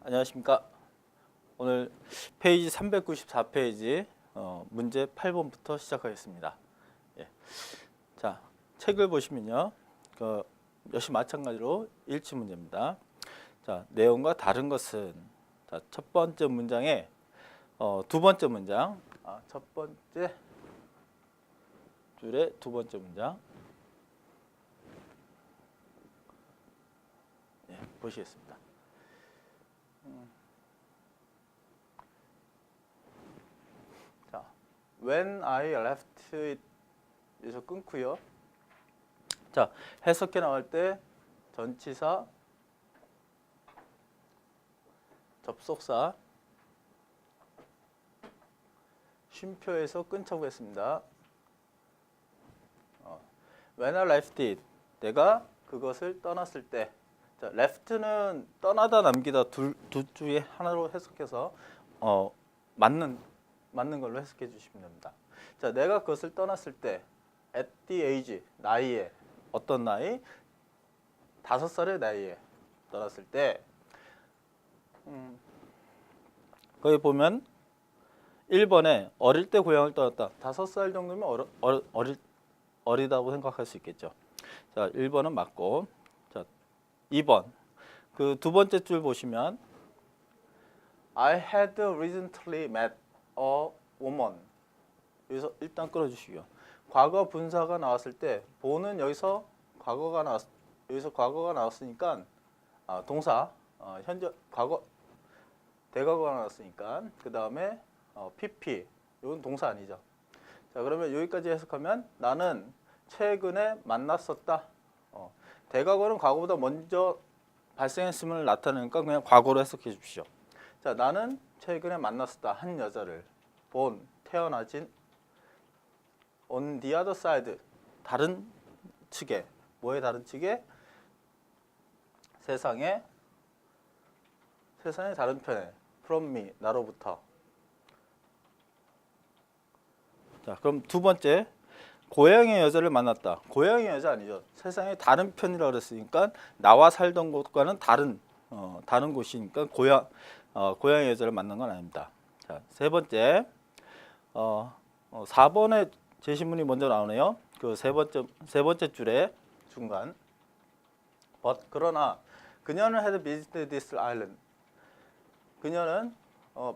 안녕하십니까. 오늘 페이지 394페이지 문제 8번부터 시작하겠습니다. 예. 자, 책을 보시면요. 역시 마찬가지로 일치 문제입니다. 자, 내용과 다른 것은 자, 첫 번째 문장에 두 번째 문장, 첫 번째 줄의 두 번째 문장 예, 보시겠습니다. 자, when I left it 에서 끊고요. 자, 해석해 나갈 때 전치사, 접속사, 쉼표에서 끊자고 했습니다. When I left it, 내가 그것을 떠났을 때. 자, left는 떠나다 남기다 둘 중에 하나로 해석해서 맞는 걸로 해석해 주시면 됩니다. 자, 내가 그것을 떠났을 때 at the age, 나이에 어떤 나이? 5살의 나이에 떠났을 때 거기 보면 1번에 어릴 때 고향을 떠났다. 5살 정도면 어리다고 생각할 수 있겠죠. 자, 1번은 맞고. 자, 2번. 그 두 번째 줄 보시면 I had recently met a woman. 여기서 일단 끌어 주시고요. 과거 분사가 나왔을 때 보는 여기서 과거가 나왔으니까 동사 현재 과거 대과거가 나왔으니까 그다음에 PP 이건 동사 아니죠. 자, 그러면 여기까지 해석하면 나는 최근에 만났었다. 대과거는 과거보다 먼저 발생했음을 나타내니까 그냥 과거로 해석해 주십시오. 자, 나는 최근에 만났었다. 한 여자를 태어나진 on the other side, 다른 측에. 뭐의 다른 측에? 세상의 다른 편에. from me, 나로부터. 자, 그럼 두 번째, 고향의 여자를 만났다. 고향의 여자 아니죠. 세상의 다른 편이라고 그랬으니까 나와 살던 곳과는 다른 곳이니까 고향의 여자를 만난 건 아닙니다. 자, 세 번째, 4번에 제시문이 먼저 나오네요. 그 세 번째 줄에 중간. But 그러나 그녀는 had visited this island. 그녀는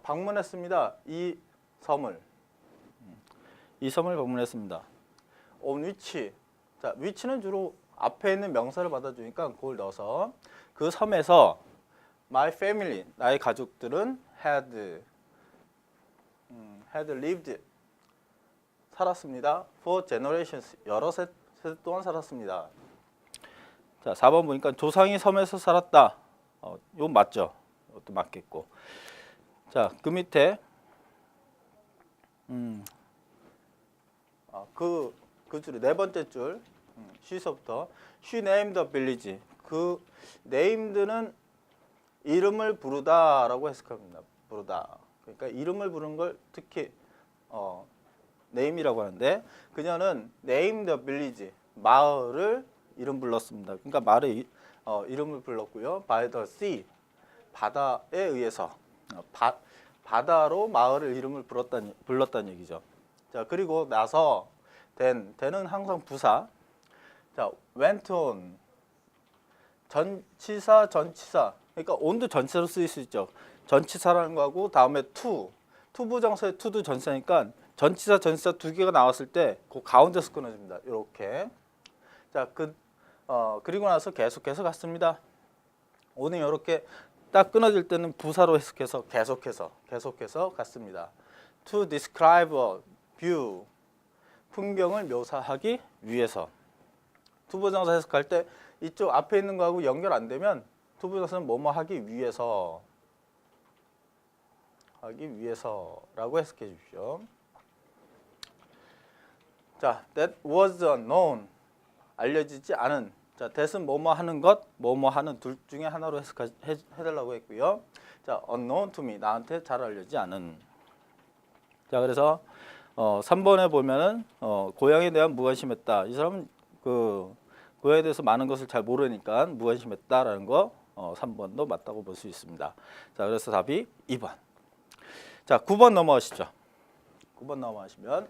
방문했습니다. 이 섬을 방문했습니다. on which. 자, which는 주로 앞에 있는 명사를 받아주니까 그걸 넣어서 그 섬에서 my family, 나의 가족들은 had lived, 살았습니다. for generations, 여러 세대 동안 살았습니다. 자, 4번 보니까 조상이 섬에서 살았다. 이건 맞죠? 이것도 맞겠고. 자, 그 밑에 그 줄에 네 번째 줄 she서부터 she named the village. 그 named는 이름을 부르다라고 해석합니다. 부르다. 그러니까 이름을 부르는 걸 특히 name이라고 하는데 그녀는 named the village, 마을을 이름 불렀습니다. 그러니까 마을의 이름을 불렀고요. by the sea, 바다에 의해서 바다로 마을을 이름을 불렀다는 얘기죠. 자, 그리고 나서 then은 항상 부사. 자, went on, 전치사. 그러니까 on도 전치사로 쓰일 수 있죠. 전치사라는 거하고 다음에 to 부정사의 to도 전치사니까 전치사 두 개가 나왔을 때 그 가운데서 끊어집니다. 이렇게. 자, 그리고 나서 계속해서 갔습니다. 오늘 이렇게 딱 끊어질 때는 부사로 해석해서 계속해서 갔습니다. To describe a view, 풍경을 묘사하기 위해서. 투부정사 해석할 때 이쪽 앞에 있는 거하고 연결 안 되면 투부정사는 뭐뭐 하기 위해서라고 해석해 주십시오. 자, that was unknown, 알려지지 않은. 자, that은 뭐뭐 하는 것, 뭐뭐 하는 둘 중에 하나로 해달라고 했고요. 자, unknown to me, 나한테 잘 알려지지 않은. 자, 그래서 3번에 보면은 고향에 대한 무관심했다. 이 사람은 그 고향에 대해서 많은 것을 잘 모르니까 무관심했다라는 거 3번도 맞다고 볼 수 있습니다. 자, 그래서 답이 2번. 자, 9번 넘어가시죠. 9번 넘어가시면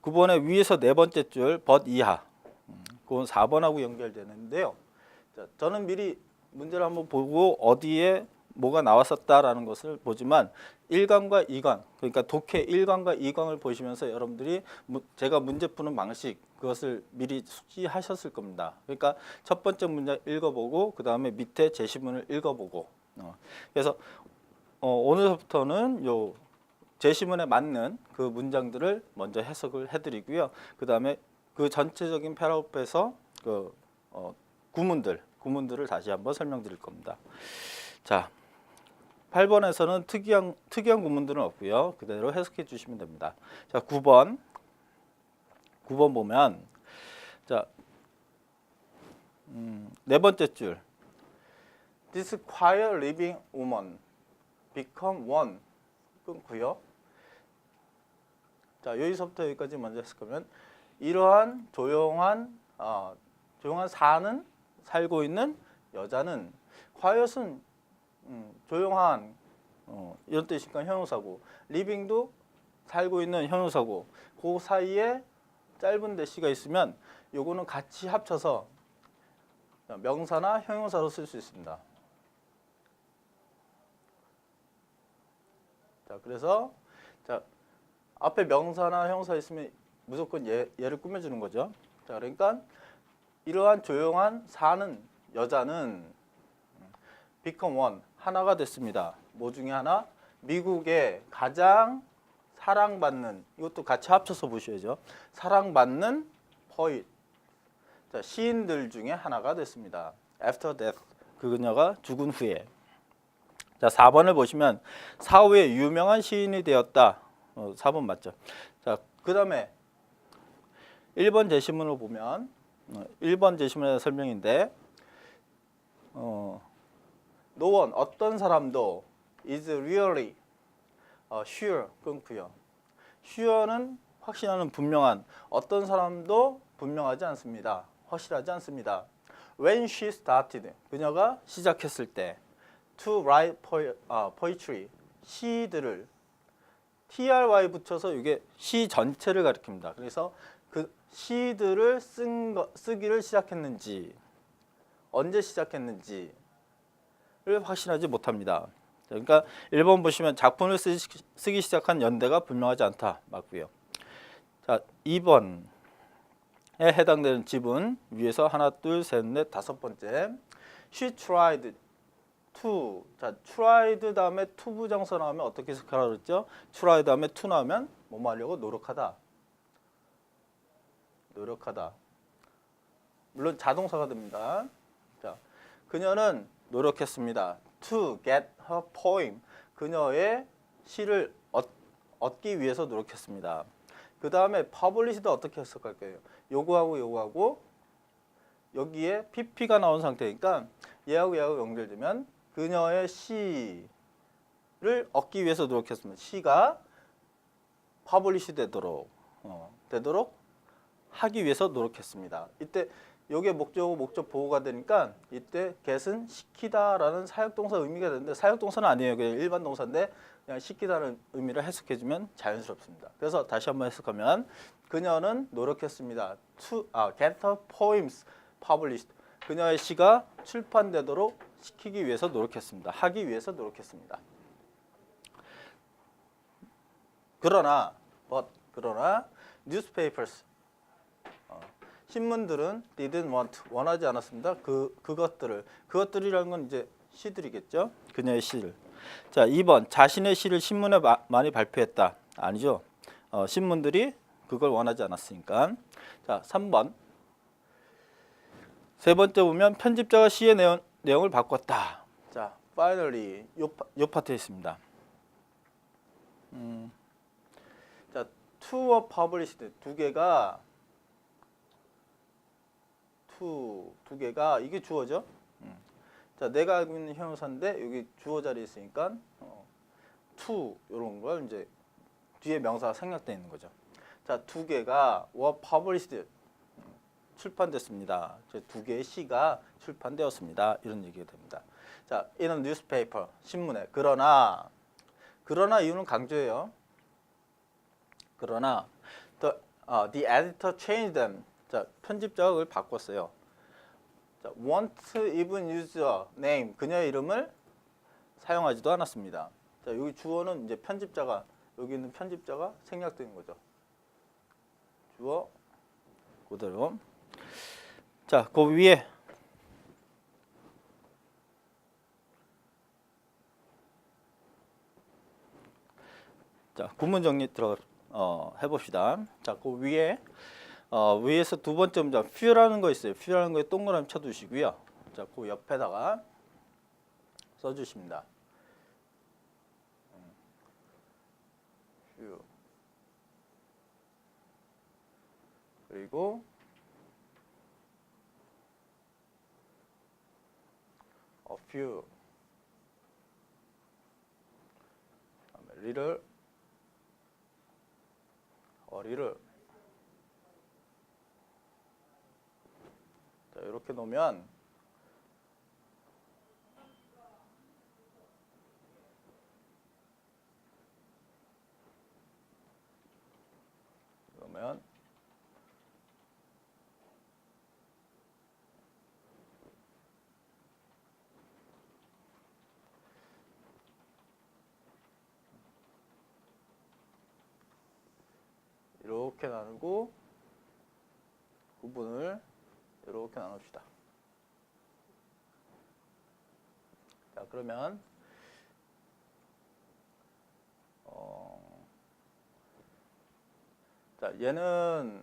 9번의 위에서 네 번째 줄 벗 이하, 그건 4번하고 연결되는데요. 자, 저는 미리 문제를 한번 보고 어디에 뭐가 나왔었다라는 것을 보지만 1강과 2강, 그러니까 독해 1강과 2강을 보시면서 여러분들이 제가 문제 푸는 방식 그것을 미리 숙지하셨을 겁니다. 그러니까 첫 번째 문제 읽어보고 그 다음에 밑에 제시문을 읽어보고 그래서 오늘부터는 요 제시문에 맞는 그 문장들을 먼저 해석을 해드리고요. 그 다음에 그 전체적인 패러그래프에서 그 구문들을 다시 한번 설명드릴 겁니다. 자, 8번에서는 특이한 구문들은 없고요. 그대로 해석해 주시면 됩니다. 자, 9번 보면 자, 네 번째 줄 This quiet living woman become one 끊고요. 자, 여기서부터 여기까지 먼저 해석하면 이러한 조용한 살고 있는 여자는 quiet은 조용한 이런 뜻이니까 형용사고 living도 살고 있는 형용사고 그 사이에 짧은 대시가 있으면 요거는 같이 합쳐서 명사나 형용사로 쓸 수 있습니다. 자, 그래서 자, 앞에 명사나 형용사 있으면 무조건 얘를 꾸며주는 거죠. 자, 그러니까 이러한 조용한 사는 여자는 become one, 하나가 됐습니다. 뭐 중에 하나? 미국의 가장 사랑받는, 이것도 같이 합쳐서 보셔야죠. 사랑받는 poet, 자, 시인들 중에 하나가 됐습니다. After death, 그녀가 죽은 후에. 자, 4번을 보시면 사후에 유명한 시인이 되었다. 4번 맞죠? 자, 그 다음에 1번 제시문을 보면 1번 제시문의 설명인데 No one, 어떤 사람도 is really sure 끊고요. sure는 확신하는 분명한, 어떤 사람도 분명하지 않습니다. 확실하지 않습니다. When she started, 그녀가 시작했을 때 to write poetry, 시들을 try 붙여서 이게 시 전체를 가리킵니다. 그래서 그 시들을 쓰기를 시작했는지 언제 시작했는지를 확신하지 못합니다. 그러니까 1번 보시면 작품을 쓰기 시작한 연대가 분명하지 않다. 맞고요. 자, 2번에 해당되는 집은 위에서 하나, 둘, 셋, 넷, 다섯 번째. She tried to. 자, tried 다음에 to 부정사 나오면 어떻게 해석하라고 그랬죠? try 다음에 to 나오면 뭐 하려고? 노력하다. 노력하다. 물론 자동사가 됩니다. 자, 그녀는 노력했습니다. To get her poem. 그녀의 시를 얻기 위해서 노력했습니다. 그 다음에 publish도 어떻게 해석할까요? 요거하고 여기에 pp가 나온 상태니까 얘하고 연결되면 그녀의 시를 얻기 위해서 노력했습니다. 시가 publish 되도록 하기 위해서 노력했습니다. 이때 요게 목적어 목적 보호가 되니까 이때 get은 시키다라는 사역동사 의미가 되는데 사역동사는 아니에요. 그냥 일반 동사인데 그냥 시키다는 의미를 해석해주면 자연스럽습니다. 그래서 다시 한번 해석하면 그녀는 노력했습니다. to get her poems published. 그녀의 시가 출판되도록 시키기 위해서 노력했습니다. 하기 위해서 노력했습니다. 그러나 newspapers 신문들은 didn't want 원하지 않았습니다. 그것들이라는 건 이제 시들이겠죠. 그녀의 시를. 자, 2번 자신의 시를 신문에 많이 발표했다. 아니죠. 신문들이 그걸 원하지 않았으니까. 자, 3번 세 번째 보면 편집자가 시의 내용을 바꿨다. 자, finally 요 파트에 있습니다. 자, to or published 두 개가 이게 주어죠. 자, 내가 알고 있는 형용사인데 여기 주어 자리에 있으니까 to 이런 걸 이제 뒤에 명사가 생략되어 있는 거죠. 자, 두 개가 were published 출판됐습니다. 두 개의 시가 출판되었습니다. 이런 얘기가 됩니다. 자, in a newspaper 신문에 그러나 이유는 강조해요. 그러나 the editor changed them. 자, 편집자가 그걸 바꿨어요. 자, won't even use a name. 그녀의 이름을 사용하지도 않았습니다. 자, 여기 주어는 이제 편집자가 여기 있는 편집자가 생략된 거죠. 주어 그대로. 자, 그 위에 자, 구문 정리 해봅시다. 자, 그 위에 위에서 두 번째 문장 few라는 거 있어요. few라는 거에 동그라미 쳐두시고요. 자, 그 옆에다가 써주십니다. few. 그리고 a few. little. 어리를 자, 이렇게 놓으면 그러면 이렇게 나누고 구분을 이렇게 나눕시다. 자, 그러면 자, 얘는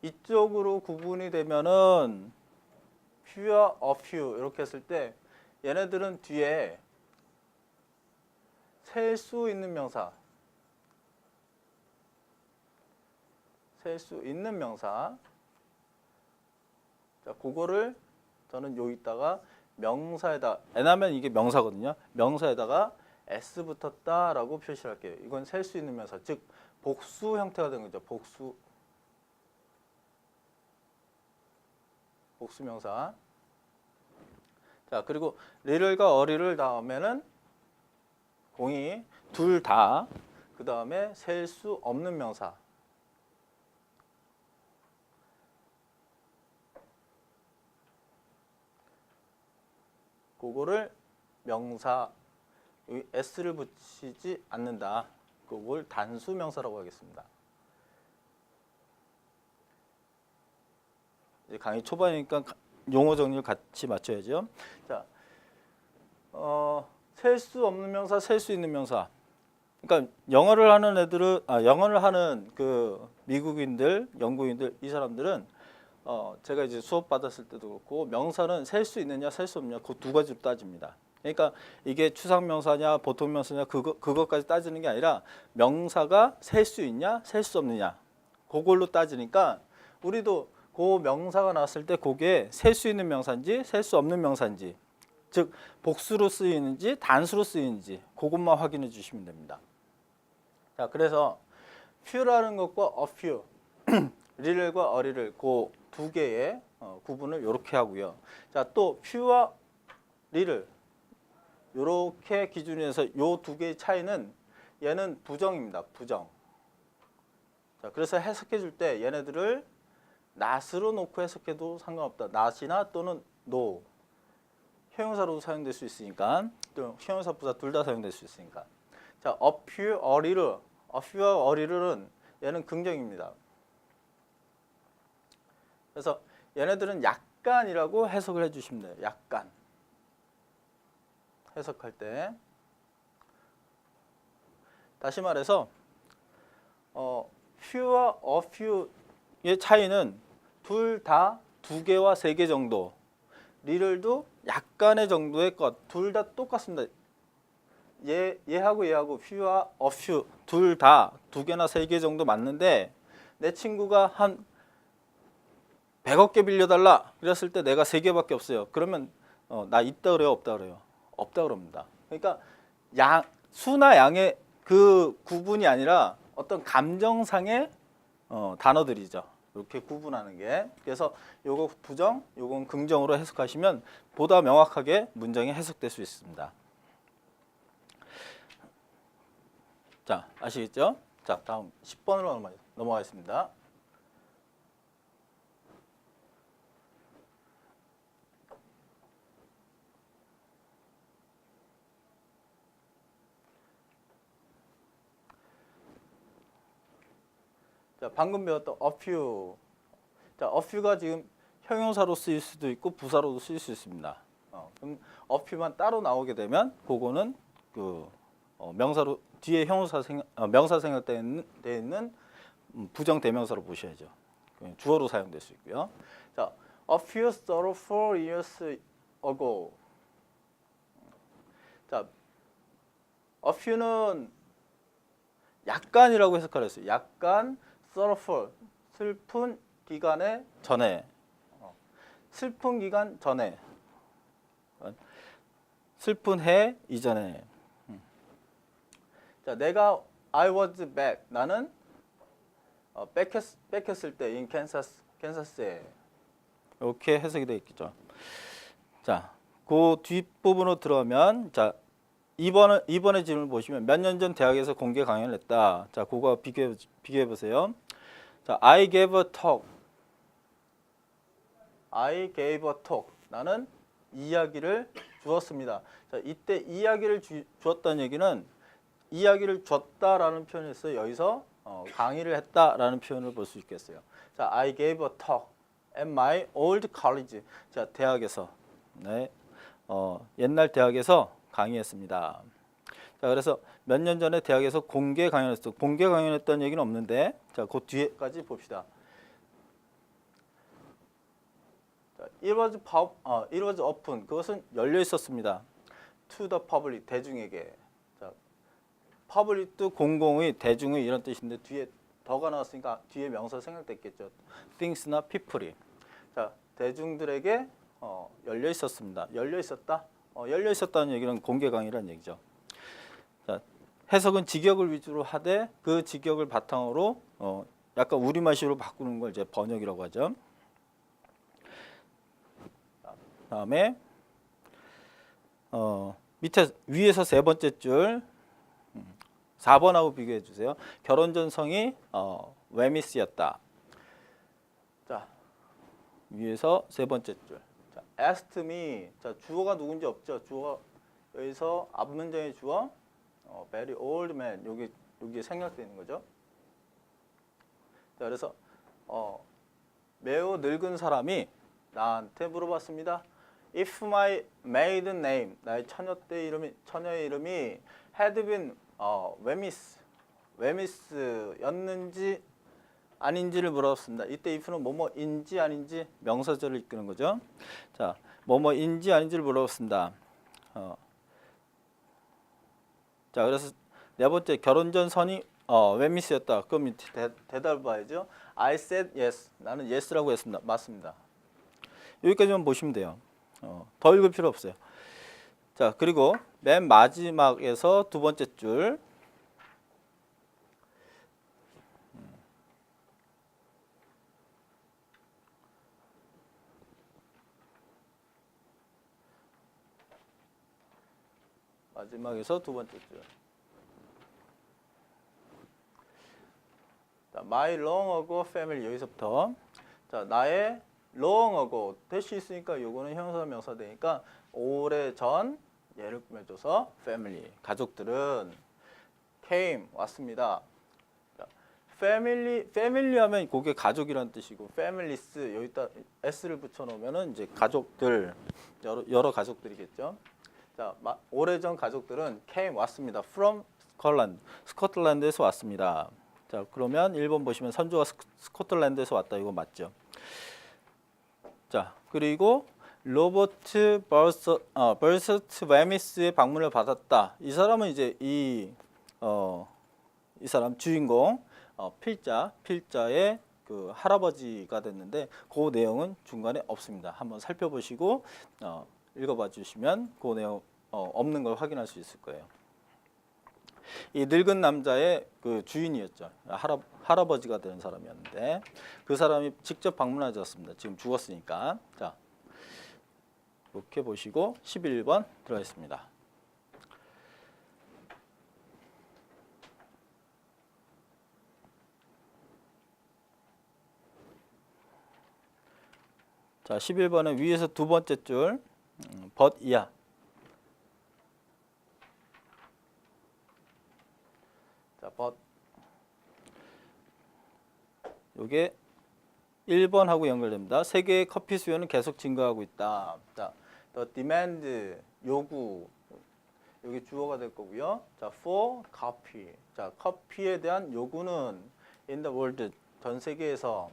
이쪽으로 구분이 되면은 fewer, a few 이렇게 했을 때 얘네들은 뒤에 셀 수 있는 명사 셀 수 있는 명사. 자, 그거를 저는 여기다가 명사에다 왜냐면 이게 명사거든요. 명사에다가 s 붙었다라고 표시를 할게요. 이건 셀 수 있는 명사, 즉 복수 형태가 된 거죠. 복수 명사. 자, 그리고 little과 어리를 다음에는 공이 둘 다 그 다음에 셀 수 없는 명사. 그거를 명사 여기 s를 붙이지 않는다. 그걸 단수 명사라고 하겠습니다. 이제 강의 초반이니까 용어 정리를 같이 맞춰야죠. 자, 셀 수 없는 명사, 셀 수 있는 명사. 그러니까 영어를 하는 애들은 영어를 하는 그 미국인들, 영국인들 이 사람들은 제가 이제 수업 받았을 때도 그렇고 명사는 셀 수 있느냐 셀 수 없느냐 그 두 가지로 따집니다. 그러니까 이게 추상명사냐 보통명사냐 그것까지 따지는 게 아니라 명사가 셀 수 있냐 셀 수 없느냐 그걸로 따지니까 우리도 그 명사가 나왔을 때 그게 셀 수 있는 명사인지 셀 수 없는 명사인지 즉 복수로 쓰이는지 단수로 쓰이는지 그것만 확인해 주시면 됩니다. 자, 그래서 few라는 것과 a few little과 어리를 그 두 개의 구분을 이렇게 하고요. 자, 또 few와 little 이렇게 기준에서 요 두 개의 차이는 얘는 부정입니다. 부정. 자, 그래서 해석해 줄 때 얘네들을 not으로 놓고 해석해도 상관없다. not이나 또는 no 형용사로도 사용될 수 있으니까 또 형용사 부사 둘 다 사용될 수 있으니까. 자, a few, a little, a few와 a little은 얘는 긍정입니다. 그래서 얘네들은 약간이라고 해석을 해주시면 돼요. 약간 해석할 때. 다시 말해서 few와 a few의 차이는 둘 다 두 개와 세 개 정도. little도 약간의 정도의 것. 둘 다 똑같습니다. 얘하고 얘하고 few와 a few 둘 다 두 개나 세 개 정도 맞는데 내 친구가 한 100억 개 빌려달라 그랬을 때 내가 3개밖에 없어요. 그러면 나 있다 그래요 없다 그래요? 없다 그럽니다. 그러니까 수나 양의 그 구분이 아니라 어떤 감정상의 단어들이죠. 이렇게 구분하는 게. 그래서 요거 부정, 요건 긍정으로 해석하시면 보다 명확하게 문장이 해석될 수 있습니다. 자, 아시겠죠? 자, 다음 10번으로 넘어가겠습니다. 자, 방금 배웠던 a few. 자, a few가 지금 형용사로 쓰일 수도 있고 부사로도 쓰일 수 있습니다. 그럼 a few만 따로 나오게 되면 그거는 그 명사로 뒤에 명사 생략되어 있는 부정 대명사로 보셔야죠. 주어로 사용될 수 있고요. 자, a few 34 years ago. 자, a few는 약간이라고 해석하려 했어요. 약간 34 슬픈 기간에 전에 슬픈 기간 전에 슬픈 해 이전에. 자, 내가 I was back. 나는 백했을 때 in 캔사스에 이렇게 해석이 되어 있겠죠. 자, 그 뒷부분으로 들어가면 자, 이번에 질문 보시면 몇 년 전 대학에서 공개 강연을 했다. 자, 그거 비교해 보세요. 자, I gave a talk. I gave a talk. 나는 이야기를 주었습니다. 자, 이때 이야기를 주었다는 얘기는 이야기를 줬다라는 표현을 써요. 여기서 강의를 했다라는 표현을 볼 수 있겠어요. 자, I gave a talk at my old college. 자, 대학에서 네, 옛날 대학에서 강의했습니다. 자, 그래서 몇 년 전에 대학에서 공개 강연했어. 공개 강연했다는 얘기는 없는데, 자, 그 뒤에까지 봅시다. 자, it was open. 그것은 열려 있었습니다. To the public. 대중에게. 자, public도 공공의, 대중의 이런 뜻인데 뒤에 더가 나왔으니까 뒤에 명사 생략됐겠죠. things나 people이. 자, 대중들에게 열려 있었습니다. 열려 있었다. 열려 있었다는 얘기는 공개 강의라는 얘기죠. 자, 해석은 직역을 위주로 하되 그 직역을 바탕으로 약간 우리말식으로 바꾸는 걸 이제 번역이라고 하죠. 다음에 위에서 세 번째 줄 4번하고 비교해 주세요. 결혼 전성이 웨미스였다. 자, 위에서 세 번째 줄. 자, asked me. 자, 주어가 누군지 없죠. 주어 여기서 앞문장의 주어 very old man. 여기 생략되는 거죠. 자, 그래서 매우 늙은 사람이 나한테 물어봤습니다. If my maiden name, 나의 처녀의 이름이 had been 웨미스였는지 아닌지를 물어봤습니다. 이때 if는 뭐뭐인지 아닌지 명사절을 이끄는 거죠. 자, 뭐뭐인지 아닌지를 물어봤습니다. 자, 그래서 네 번째 결혼 전 선이 웨미스였다. 그럼 대답을 봐야죠. I said yes. 나는 yes라고 했습니다. 맞습니다. 여기까지만 보시면 돼요. 더 읽을 필요 없어요. 자, 그리고 맨 마지막에서 두 번째 줄. 마지막에서 두 번째 줄. 자, my long ago family 여기서부터. 자, 나의 long ago 대시 있으니까 요거는 형용사 명사 되니까 오래전 예를 꾸며줘서 family 가족들은 came 왔습니다. 자, family 하면 그게 가족이라는 뜻이고 families 여기다 s를 붙여 놓으면은 이제 가족들 여러 가족들이겠죠. 자, 오래전 가족들은 came 왔습니다. from Scotland 스코틀랜드에서 왔습니다. 자, 그러면 1번 보시면 선조가 스코틀랜드에서 왔다. 이거 맞죠? 자, 그리고 로버트 버스트 웨미스의 방문을 받았다. 이 사람은 이제 이 사람 주인공 필자의 그 할아버지가 됐는데 그 내용은 중간에 없습니다. 한번 살펴보시고 읽어봐 주시면 그 내용 없는 걸 확인할 수 있을 거예요. 이 늙은 남자의 그 주인이었죠. 할아버지가 되는 사람이었는데 그 사람이 직접 방문하셨습니다. 지금 죽었으니까. 자, 이렇게 보시고 11번 들어가겠습니다. 자, 11번은 위에서 두 번째 줄 but 이하. 자, but 요게 1번하고 연결됩니다. 세계의 커피 수요는 계속 증가하고 있다. 자, the demand 요구 여기 주어가 될 거고요. 자, for coffee. 자, 커피에 대한 요구는 in the world 전 세계에서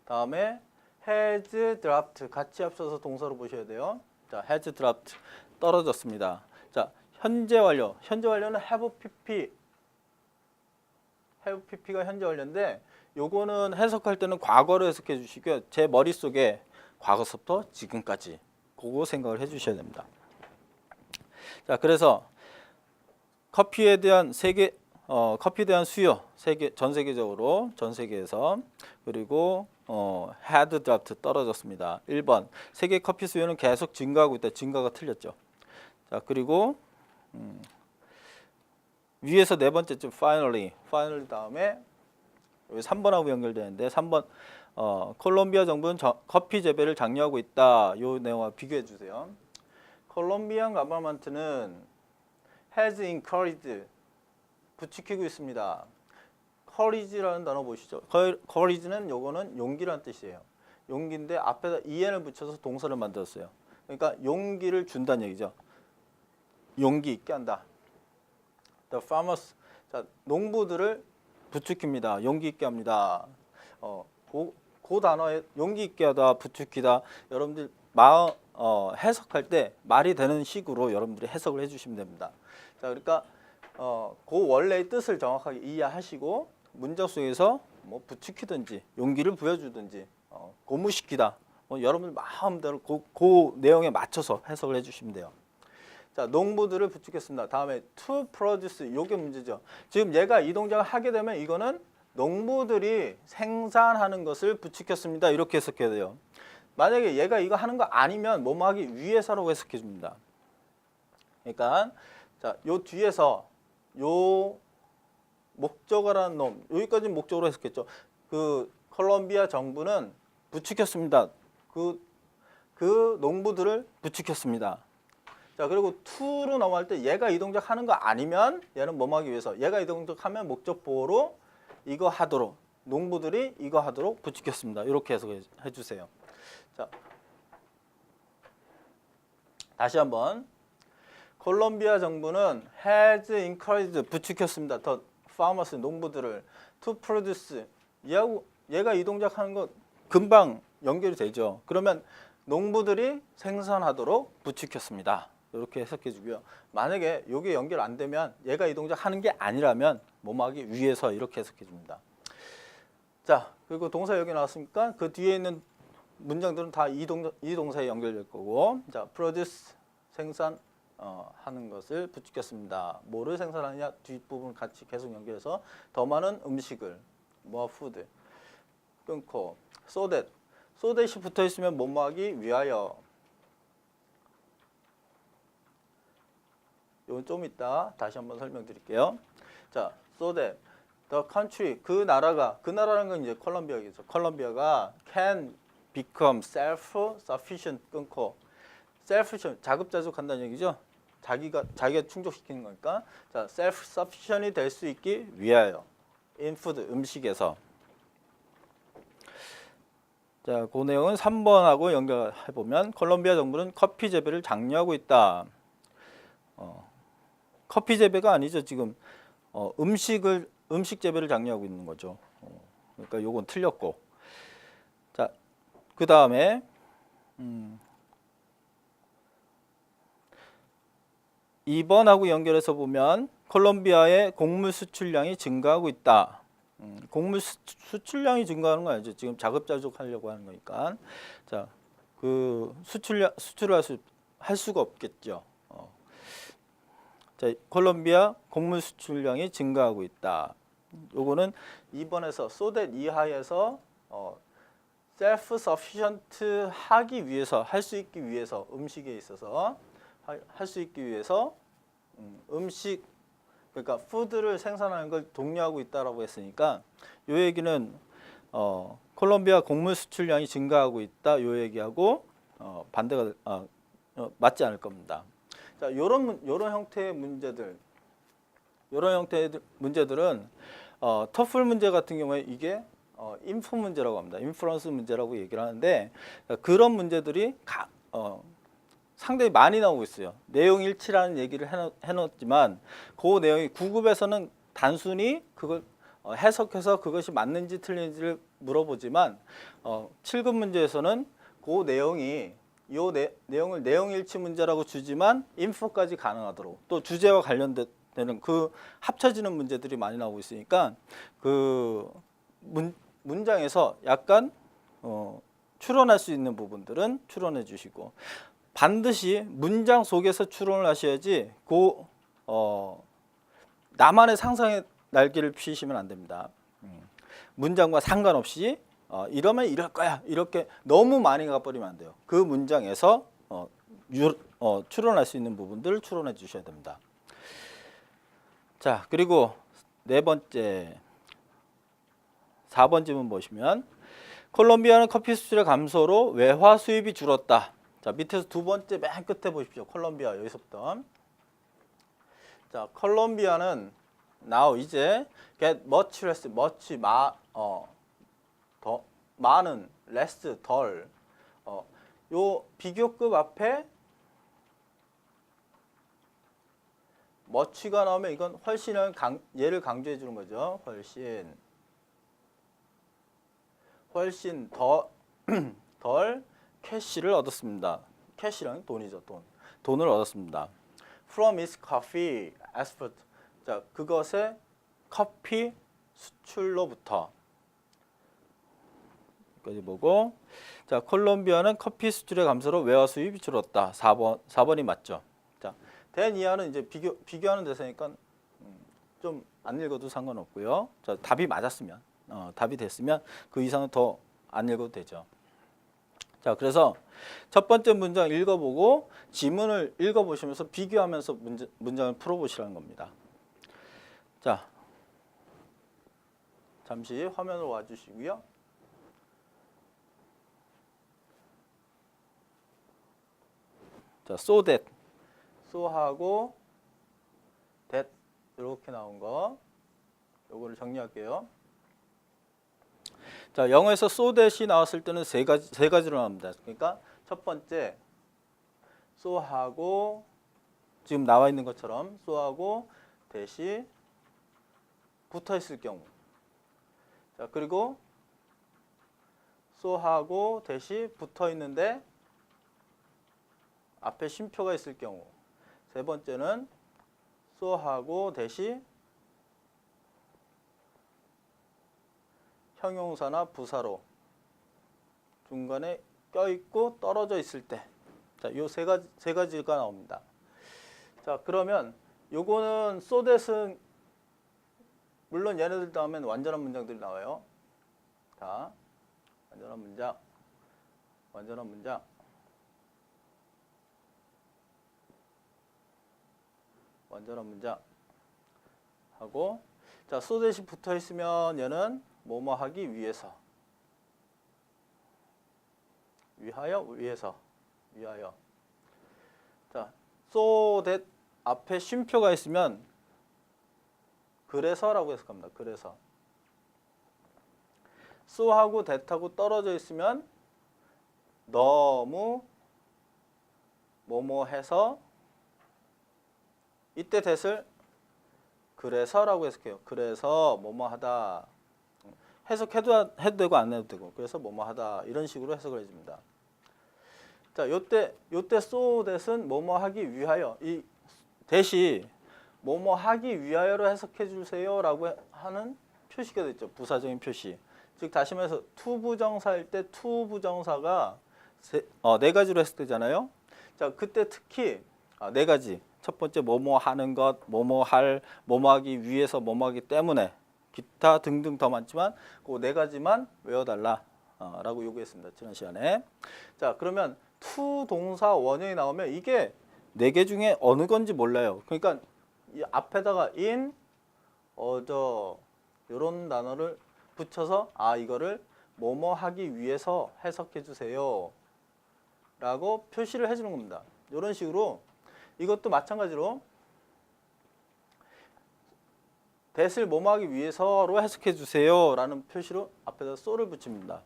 다음에 has dropped 같이 합쳐서 동사로 보셔야 돼요. 자, has dropped 떨어졌습니다. 자, 현재 완료. 현재 완료는 have pp. have pp가 현재 완료인데 요거는 해석할 때는 과거로 해석해 주시고요. 제 머릿속에 과거서부터 지금까지 그거 생각을 해 주셔야 됩니다. 자, 그래서 커피에 대한 커피에 대한 수요 전 세계적으로 전 세계에서 그리고 had dropped 떨어졌습니다. 1번 세계 커피 수요는 계속 증가하고 있다. 증가가 틀렸죠. 자, 그리고 위에서 네 번째 줄 finally 다음에 여기 3번하고 연결되는데 3번 콜롬비아 정부는 커피 재배를 장려하고 있다. 요 내용과 비교해 주세요. 콜롬비안 가버먼트는 has encouraged 부추기고 있습니다. courage라는 단어 보시죠. courage는 요거는 용기라는 뜻이에요. 용기인데 앞에다 en을 붙여서 동사를 만들었어요. 그러니까 용기를 준다는 얘기죠. 용기 있게 한다. The farmers 자, 농부들을 부추깁니다. 용기 있게 합니다. 그 단어에 용기 있게 하다, 부추기다. 여러분들 해석할 때 말이 되는 식으로 여러분들이 해석을 해주시면 됩니다. 자, 그러니까 그 원래의 뜻을 정확하게 이해하시고 문장 속에서 뭐 부추기든지 용기를 부여주든지 고무시키다. 여러분 마음대로 그 내용에 맞춰서 해석을 해주시면 돼요. 자, 농부들을 부추겼습니다. 다음에 to produce 요게 문제죠. 지금 얘가 이 동작을 하게 되면 이거는 농부들이 생산하는 것을 부추겼습니다. 이렇게 해석해야 돼요. 만약에 얘가 이거 하는 거 아니면 뭐뭐 하기 위해서라고 해석해 줍니다. 그러니까 자, 요 뒤에서 요 목적어라는 놈 여기까지 목적으로 해석했죠. 그 콜롬비아 정부는 부추겼습니다. 그 농부들을 부추겼습니다. 자, 그리고 to로 넘어갈 때 얘가 이 동작 하는 거 아니면 얘는 뭐뭐 하기 위해서 얘가 이 동작 하면 목적 보호로 이거 하도록 농부들이 이거 하도록 부추겼습니다. 이렇게 해석해 주세요. 자, 다시 한번 콜롬비아 정부는 has encouraged 부추겼습니다. 더 farmers 농부들을 to produce 얘가 이 동작 하는 거 금방 연결이 되죠. 그러면 농부들이 생산하도록 부추겼습니다. 이렇게 해석해 주고요. 만약에 이게 연결 안 되면 얘가 이 동작 하는 게 아니라면 뭐하기 위해서 이렇게 해석해 줍니다. 자, 그리고 동사 여기 나왔으니까 그 뒤에 있는 문장들은 다 이 동사에 연결될 거고, 자, produce 생산 하는 것을 부추겼습니다. 뭐를 생산하느냐 뒷부분 같이 계속 연결해서 더 많은 음식을 more food 끊고 so that이 붙어 있으면 뭐하기 위하여. 이건 좀 이따 다시 한번 설명드릴게요. 자, so that the country 그 나라라는 건 이제 콜롬비아겠죠. 콜롬비아가 can become self-sufficient 끊고 self-sufficient 자급자족한다는 얘기죠. 자기가 충족시키는 거니까 자, self-sufficient이 될 수 있기 위하여 in food 음식에서. 자, 그 내용은 3번하고 연결해 보면 콜롬비아 정부는 커피 재배를 장려하고 있다. 커피 재배가 아니죠. 지금 음식 재배를 장려하고 있는 거죠. 그러니까 요건 틀렸고. 자, 그 다음에 2번하고 연결해서 보면 콜롬비아의 곡물 수출량이 증가하고 있다. 곡물 수출량이 증가하는 거 아니죠. 지금 자급자족하려고 하는 거니까. 자, 그 수출을 할 수가 없겠죠. 자, 자, 콜롬비아 곡물 수출량이 증가하고 있다. 요거는 2번에서 so that 이하에서 self sufficient 하기 위해서, 할 수 있기 위해서, 음식에 있어서 할 수 있기 위해서 음식, 그러니까 푸드를 생산하는 걸 독려하고 있다라고 했으니까 요 얘기는 콜롬비아 곡물 수출량이 증가하고 있다, 요 얘기하고 반대가 맞지 않을 겁니다. 자, 요런 형태의 문제들, 문제들은 터플 문제 같은 경우에 이게 인프 문제라고 합니다. 인프런스 문제라고 얘기를 하는데, 그런 문제들이 상당히 많이 나오고 있어요. 내용 일치라는 얘기를 해놓지만 그 내용이 9급에서는 단순히 그걸 해석해서 그것이 맞는지 틀린지를 물어보지만 7급 문제에서는 그 내용이 내용을 내용 일치 문제라고 주지만 인포까지 가능하도록, 또 주제와 관련되는 그 합쳐지는 문제들이 많이 나오고 있으니까 그 문장에서 약간 추론할 수 있는 부분들은 추론해 주시고, 반드시 문장 속에서 추론을 하셔야지 나만의 상상의 날개를 피시면 안 됩니다. 문장과 상관없이 이러면 이럴 거야, 이렇게 너무 많이 가버리면 안 돼요. 그 문장에서 추론할 수 있는 부분들을 추론해 주셔야 됩니다. 자, 그리고 네 번째, 4번 질문 보시면 콜롬비아는 커피 수출의 감소로 외화 수입이 줄었다. 자, 밑에서 두 번째 맨 끝에 보십시오. 콜롬비아, 여기서부터. 자, 콜롬비아는 now 이제 get much less, much 더 많은, less 덜. 요 비교급 앞에 much가 나오면 이건 훨씬을 얘를 강조해 주는 거죠. 훨씬 덜 캐시를 얻었습니다. 캐시랑 돈이죠, 돈을 얻었습니다. From its coffee export. 자, 그것의 커피 수출로부터. 여기까지 보고, 자, 콜롬비아는 커피 수출의 감소로 외화 수입이 줄었다. 4번이 맞죠. 자, 된 이하는 이제 비교하는 대사니까 좀 안 읽어도 상관없고요. 자, 답이 맞았으면, 답이 됐으면 그 이상은 더 안 읽어도 되죠. 자, 그래서 첫 번째 문장 읽어보고 지문을 읽어보시면서 비교하면서 문장을 풀어보시라는 겁니다. 자, 잠시 화면으로 와주시고요. 자, so that, so하고 that 이렇게 나온 거, 요거를 정리할게요. 자, 영어에서 so that이 나왔을 때는 세 가지로 나옵니다. 그러니까 첫 번째 so하고 지금 나와 있는 것처럼 so하고 that이 붙어 있을 경우. 자, 그리고 so하고 that이 붙어 있는데 앞에 쉼표가 있을 경우. 세 번째는 so하고 that이 형용사나 부사로 중간에 껴있고 떨어져 있을 때. 자, 요 세 가지가 나옵니다. 자, 그러면 요거는 so that은 물론 얘네들 다음엔 완전한 문장들이 나와요. 자, 완전한 문장 하고, 자, so that이 붙어 있으면 얘는 뭐뭐 하기 위해서, 위해서. 자, so that 앞에 쉼표가 있으면 그래서라고 해석합니다. 그래서. so하고 that하고 떨어져 있으면 너무 뭐뭐 해서, 이때 that을 그래서라고 해석해요. 그래서 뭐뭐 하다. 해석해도 되고 안 해도 되고, 그래서 뭐뭐 하다, 이런 식으로 해석을 해줍니다. 자, 요때 so that은 뭐뭐 하기 위하여, 이 that이 뭐뭐 하기 위하여로 해석해 주세요 라고 하는 표시가 됐죠. 부사적인 표시. 즉 다시 말해서 to 부정사일 때 to 부정사가 네 가지로 해석되잖아요. 자, 그때 특히 네 가지. 첫 번째 뭐뭐 하는 것, 뭐뭐 할, 뭐뭐 하기 위해서, 뭐뭐 하기 때문에, 기타 등등 더 많지만 그 네 가지만 외워달라 라고 요구했습니다. 지난 시간에. 자, 그러면 to 동사 원형이 나오면 이게 네 개 중에 어느 건지 몰라요. 그러니까 이 앞에다가 in, other 이런 단어를 붙여서 이거를 뭐뭐 하기 위해서 해석해 주세요 라고 표시를 해주는 겁니다. 이런 식으로 이것도 마찬가지로 that을 뭐뭐 하기 위해서로 해석해 주세요 라는 표시로 앞에다 so를 붙입니다.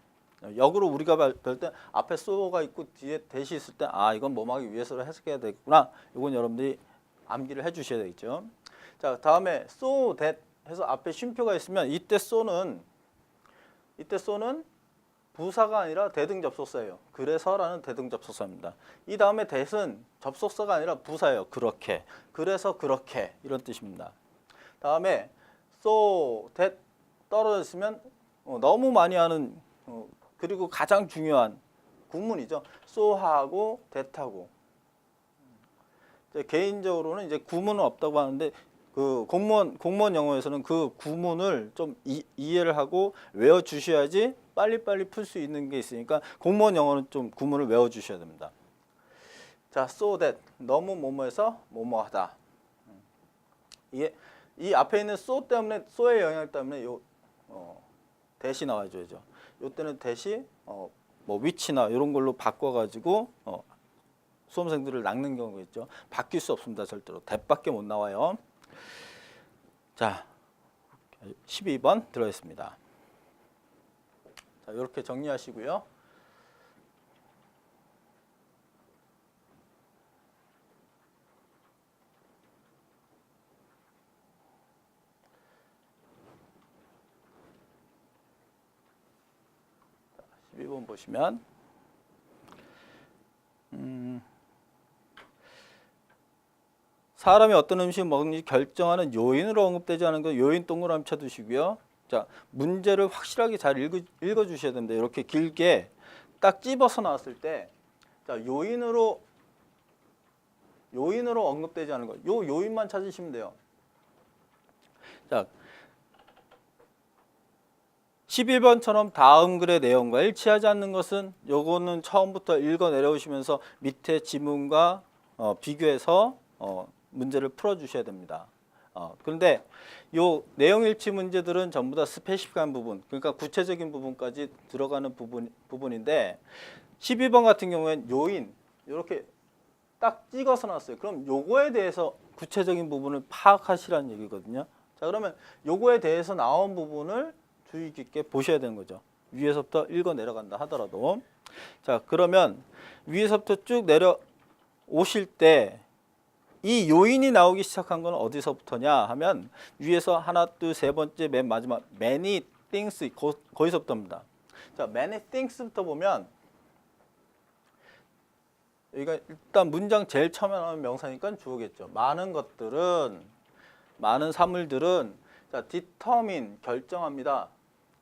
역으로 우리가 볼 때 앞에 so가 있고 뒤에 that이 있을 때 이건 뭐뭐 하기 위해서로 해석해야 되겠구나. 이건 여러분들이 암기를 해 주셔야 되겠죠. 자, 다음에 so that 해서 앞에 쉼표가 있으면 이때 so는 부사가 아니라 대등 접속사예요. 그래서라는 대등 접속사입니다. 이 다음에 that은 접속사가 아니라 부사예요. 그렇게, 그래서 그렇게 이런 뜻입니다. 다음에 so that 떨어졌으면 너무 많이 하는 그리고 가장 중요한 구문이죠. so하고 that하고 개인적으로는 이제 구문은 없다고 하는데 그 공무원 영어에서는 그 구문을 좀 이해를 하고 외워 주셔야지 빨리빨리 풀 수 있는 게 있으니까 공무원 영어는 좀 구문을 외워 주셔야 됩니다. 자, so that 너무 뭐뭐해서 뭐뭐하다. 이게 이 앞에 있는 so 때문에 so의 영향 때문에 that이 나와줘야죠. 이때는 that이 뭐 which나 이런 걸로 바꿔가지고 수험생들을 낚는 경우가 있죠. 바뀔 수 없습니다. 절대로 that밖에 못 나와요. 자, 12번 들어있습니다. 자, 이렇게 정리하시고요. 자, 12번 보시면 사람이 어떤 음식을 먹는지 결정하는 요인으로 언급되지 않은 거 요인 동그라미 쳐두시고요. 자, 문제를 확실하게 잘 읽어 주셔야 됩니다. 이렇게 길게 딱 찝어서 나왔을 때, 자, 요인으로 언급되지 않은 거, 요 요인만 찾으시면 돼요. 자, 11번처럼 다음 글의 내용과 일치하지 않는 것은 요거는 처음부터 읽어 내려오시면서 밑에 지문과 비교해서 문제를 풀어 주셔야 됩니다. 그런데 요 내용 일치 문제들은 전부 다 스페시픽한 부분, 그러니까 구체적인 부분까지 들어가는 부분인데 12번 같은 경우에는 요인 이렇게 딱 찍어서 놨어요. 그럼 요거에 대해서 구체적인 부분을 파악하시라는 얘기거든요. 자, 그러면 요거에 대해서 나온 부분을 주의 깊게 보셔야 되는 거죠. 위에서부터 읽어 내려간다 하더라도. 자, 그러면 위에서부터 쭉 내려오실 때 이 요인이 나오기 시작한 건 어디서부터냐 하면 위에서 하나, 둘, 세 번째 맨 마지막 many things 거기서부터입니다. 자, many things부터 보면 여기가 일단 문장 제일 처음에 나오는 명사니까 주어겠죠. 많은 것들은, 많은 사물들은 자, determine 결정합니다.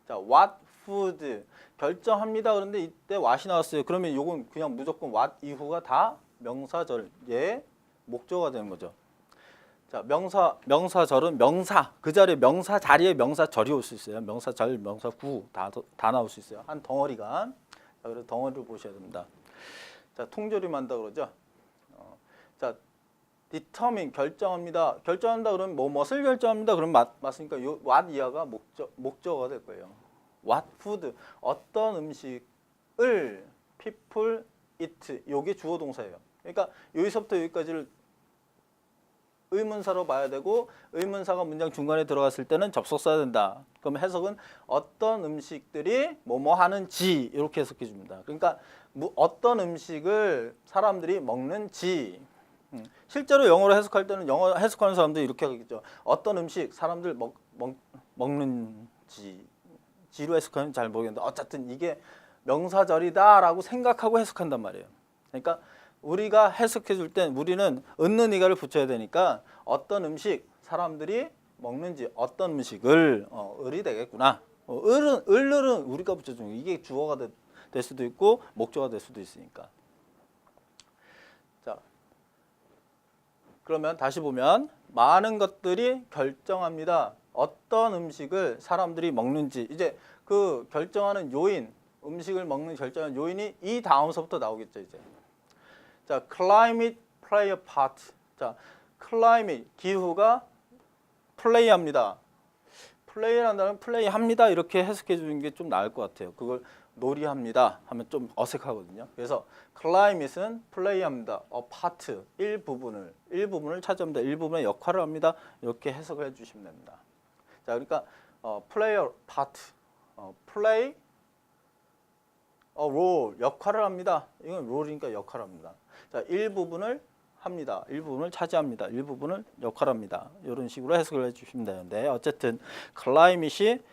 자, what food 결정합니다. 그런데 이때 what이 나왔어요. 그러면 요건 그냥 무조건 what 이후가 다 명사절의 목적어가 되는 거죠. 자, 명사절은 명사, 그 자리에 명사 자리에 명사절이 올 수 있어요. 명사절, 명사구 다 나올 수 있어요. 한 덩어리가. 자, 그래서 덩어리를 보셔야 됩니다. 자, 통조림한다 그러죠. 자, determine 결정합니다. 결정한다 그러면 무엇을 결정합니다. 그럼 맞으니까 요 what 이하가 목적어가 될 거예요. what food 어떤 음식을 people eat 요게 주어 동사예요. 그러니까 여기서부터 여기까지를 의문사로 봐야 되고 의문사가 문장 중간에 들어갔을 때는 접속사야 된다. 그럼 해석은 어떤 음식들이 뭐뭐 하는지 이렇게 해석해 줍니다. 그러니까 어떤 음식을 사람들이 먹는지 실제로 영어로 해석할 때는 영어 해석하는 사람들이 이렇게 하겠죠. 어떤 음식 사람들 먹는지 지로 해석하는 잘 모르겠는데 어쨌든 이게 명사절이다라고 생각하고 해석한단 말이에요. 그러니까 우리가 해석해 줄 땐 우리는 은는 이가를 붙여야 되니까 어떤 음식 사람들이 먹는지 어떤 음식을 을이 되겠구나. 을은 우리가 붙여주는 이게 주어가 될 수도 있고 목적어가 될 수도 있으니까. 자, 그러면 다시 보면 많은 것들이 결정합니다. 어떤 음식을 사람들이 먹는지. 이제 그 결정하는 요인, 음식을 먹는 결정하는 요인이 이 다음서부터 나오겠죠. 이제 자, climate play a part. 자, climate 기후가 플레이합니다. 플레이한다는 플레이합니다 이렇게 해석해 주는 게 좀 나을 것 같아요. 그걸 놀이합니다 하면 좀 어색하거든요. 그래서 climate은 플레이합니다. a part 일부분을 차지합니다. 일부분의 역할을 합니다. 이렇게 해석을 해주시면 됩니다. 자, 그러니까 play a part, play a role 역할을 합니다. 이건 롤이니까 역할을 합니다. 자, 일부분을 합니다. 일부분을 차지합니다. 일부분을 역할합니다. 이런 식으로 해석을 해주시면 되는데 어쨌든 클라이밋이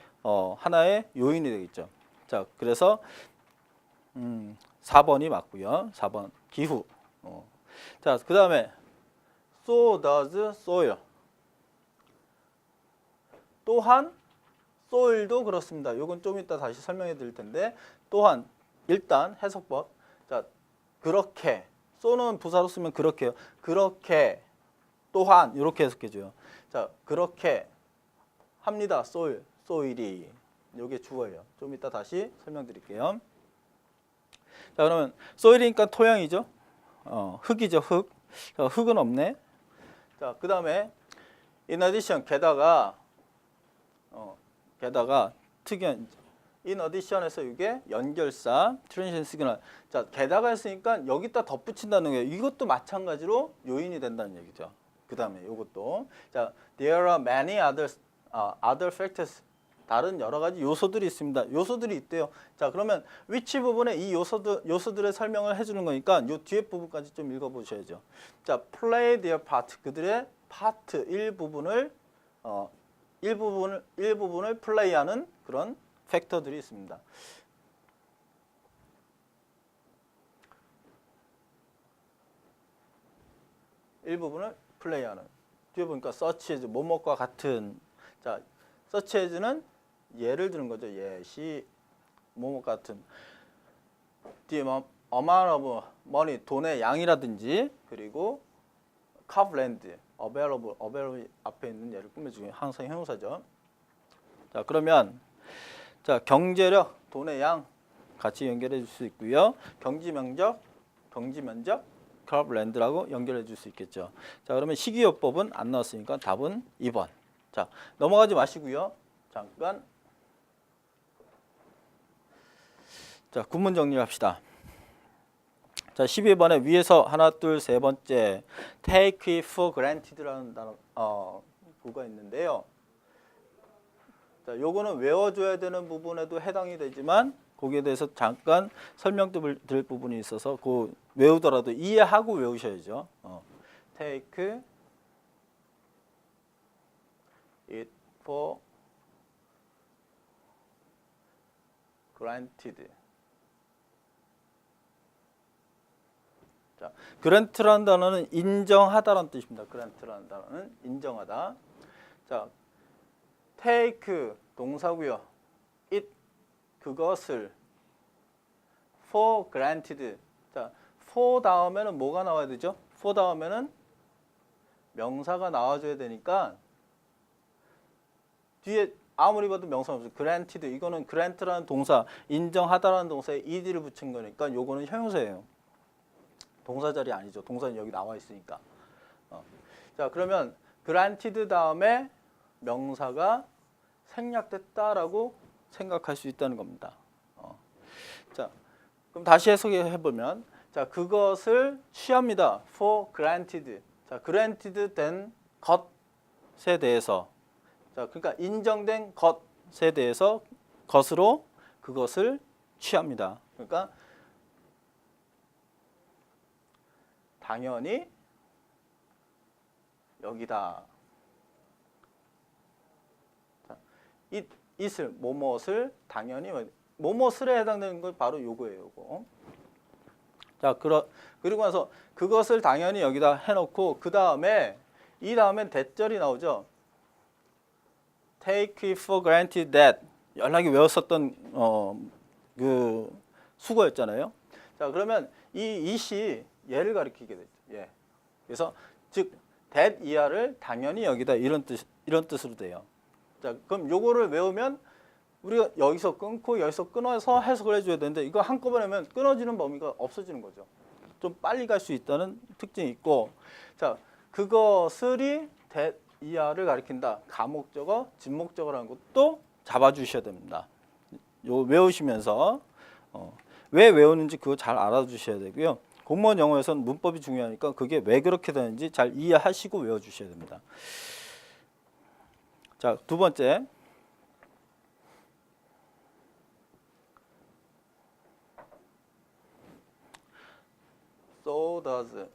하나의 요인이 되겠죠. 자, 그래서 4번이 맞고요. 4번 기후. 자, 그 다음에 so does soil. 또한 soil도 그렇습니다. 이건 좀 이따 다시 설명해 드릴 텐데 또한 일단 해석법. 자, 그렇게 so는 부사로 쓰면 그렇게요. 그렇게 또한 이렇게 해석해 줘요. 자, 그렇게 합니다. soil이 이게 주어예요. 좀 이따 다시 설명드릴게요. 자, 그러면 soil이니까 토양이죠. 흙이죠, 흙. 자, 흙은 없네. 자, 그 다음에 in addition 게다가 특이한 in addition에서 이게 연결사 transition signal. 자, 게다가 했으니까 여기다 덧붙인다는 거예요. 이것도 마찬가지로 요인이 된다는 얘기죠. 그 다음에 이것도 자, there are many other factors. 다른 여러 가지 요소들이 있습니다. 요소들이 있대요. 자, 그러면 which 부분에 이 요소들의 설명을 해주는 거니까 이 뒤에 부분까지 좀 읽어보셔야죠. 자, play their part. 그들의 파트 일부분을 플레이하는 그런 팩터들이 있습니다. 일부분을 플레이하는. 뒤에 보니까 such as 뭐뭐과 같은. 자, such as는 예를 드는 거죠. 예시 뭐뭐 같은. 뒤에 amount of money 돈의 양이라든지 그리고 carve land available 앞에 있는 예를 꾸며주기 항상 형용사죠. 자, 그러면 자, 경제력 돈의 양 같이 연결해 줄 수 있고요. 경지 면적 carve land라고 연결해 줄 수 있겠죠. 자, 그러면 식이요법은 안 나왔으니까 답은 2번. 자, 넘어가지 마시고요. 잠깐. 자, 구문 정리합시다. 자, 12번에 위에서 하나, 둘, 세 번째 take for granted라는 단어 구가 있는데요. 자, 요거는 외워줘야 되는 부분에도 해당이 되지만 거기에 대해서 잠깐 설명드릴 부분이 있어서 그 외우더라도 이해하고 외우셔야죠. take it for granted. 자, grant라는 단어는 인정하다라는 뜻입니다. grant라는 단어는 인정하다. 자, take 동사고요. it 그것을 for granted. 자, for 다음에는 뭐가 나와야 되죠? for 다음에는 명사가 나와줘야 되니까 뒤에 아무리 봐도 명사가 없어요. granted 이거는 grant라는 동사 인정하다라는 동사에 ed를 붙인 거니까 요거는 형용사예요. 동사 자리 아니죠. 동사는 여기 나와 있으니까. 자, 그러면 granted 다음에 명사가 생략됐다라고 생각할 수 있다는 겁니다. 자, 그럼 다시 해석해 보면, 자, 그것을 취합니다. for granted. 자, granted 된 것에 대해서, 자, 그러니까 인정된 것에 대해서 것으로 그것을 취합니다. 그러니까 당연히 여기다. 자, it을 뭐뭇을 당연히 뭐뭇을에 해당되는 건 바로 요거예요. 요거. 자, 그리고 나서 그것을 당연히 여기다 해놓고 그 다음에 이 다음엔 대절이 나오죠. Take it for granted that 연락이 외웠었던 그 수거였잖아요. 자, 그러면 이 it이 얘를 가리키게 되죠. 예. 그래서 즉 that 이하를 당연히 여기다 이런 뜻으로 돼요. 자, 그럼 요거를 외우면 우리가 여기서 끊고 여기서 끊어서 해석을 해줘야 되는데 이거 한꺼번에 하면 끊어지는 범위가 없어지는 거죠. 좀 빨리 갈 수 있다는 특징이 있고, 자, 그것을이 that 이하를 가리킨다. 가목적어, 진목적어라는 것도 잡아주셔야 됩니다. 요 외우시면서 왜 외우는지 그거 잘 알아주셔야 되고요. 공무원 영어에서는 문법이 중요하니까 그게 왜 그렇게 되는지 잘 이해하시고 외워주셔야 됩니다. 자, 두 번째. So does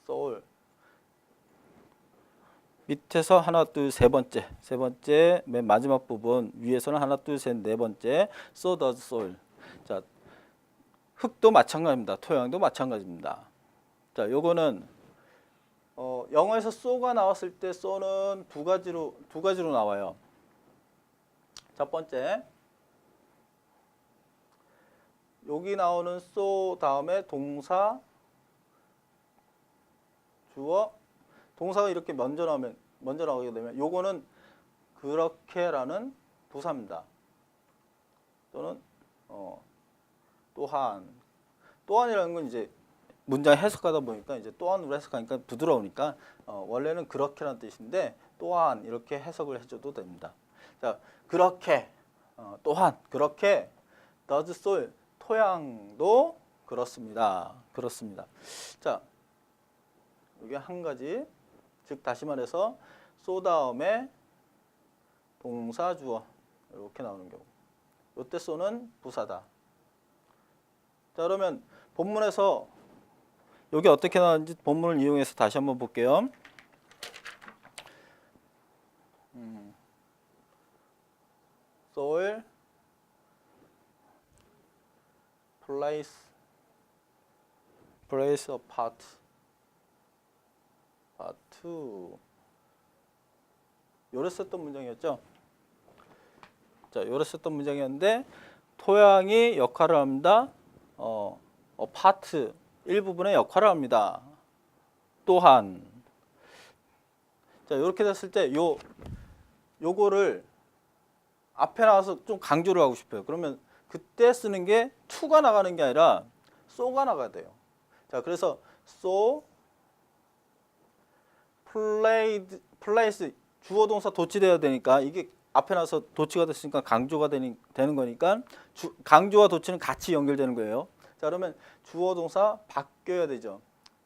soul. 밑에서 하나 둘 세 번째 맨 마지막 부분 위에서는 하나 둘 셋 네 번째 so does soil. 자, 흙도 마찬가지입니다. 토양도 마찬가지입니다. 자, 요거는 영어에서 so가 나왔을 때 so는 두 가지로 나와요. 첫 번째, 여기 나오는 so 다음에 동사, 주어, 동사가 이렇게 먼저 나오게 되면 요거는 그렇게라는 부사입니다. 또는 또한이라는 건 이제 문장 해석하다 보니까 이제 또한으로 해석하니까 부드러우니까 원래는 그렇게라는 뜻인데 또한 이렇게 해석을 해줘도 됩니다. 자, 그렇게 또한 그렇게 does soil 토양도 그렇습니다. 자, 여기 한 가지, 즉 다시 말해서 so 다음에 동사 주어 이렇게 나오는 경우, 이때 so는 부사다. 자, 그러면 본문에서 여기 어떻게 나왔는지 본문을 이용해서 다시 한번 볼게요. soil place a part 2 요래 썼던 문장이었죠. 자, 요래 썼던 문장이었는데 토양이 역할을 합니다. 파트 일부분의 역할을 합니다. 또한. 자, 이렇게 됐을 때 요거를 앞에 나와서 좀 강조를 하고 싶어요. 그러면 그때 쓰는 게 to가 나가는 게 아니라 so가 나가야 돼요. 자, 그래서 so place 주어 동사 도치돼야 되니까 이게 앞에 나서 도치가 됐으니까 강조가 되는 거니까 강조와 도치는 같이 연결되는 거예요. 자, 그러면 주어 동사 바뀌어야 되죠.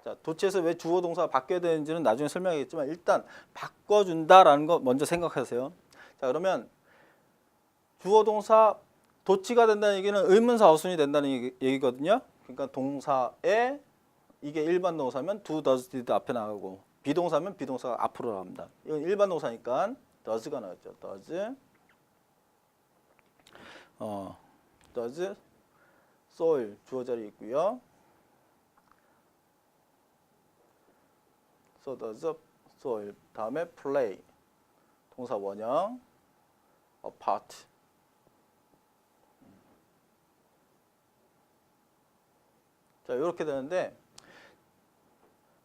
자, 도치에서 왜 주어 동사가 바뀌어야 되는지는 나중에 설명하겠지만 일단 바꿔준다라는 거 먼저 생각하세요. 자, 그러면 주어 동사 도치가 된다는 얘기는 의문사 어순이 된다는 얘기거든요. 그러니까 동사에 이게 일반 동사면 do, does, did 앞에 나가고 비동사면 비동사가 앞으로 나갑니다. 이건 일반 동사니까 does가 나왔죠. does soil 주어 자리에 있고요. so does soil 다음에 play 동사 원형 a part. 자, 이렇게 되는데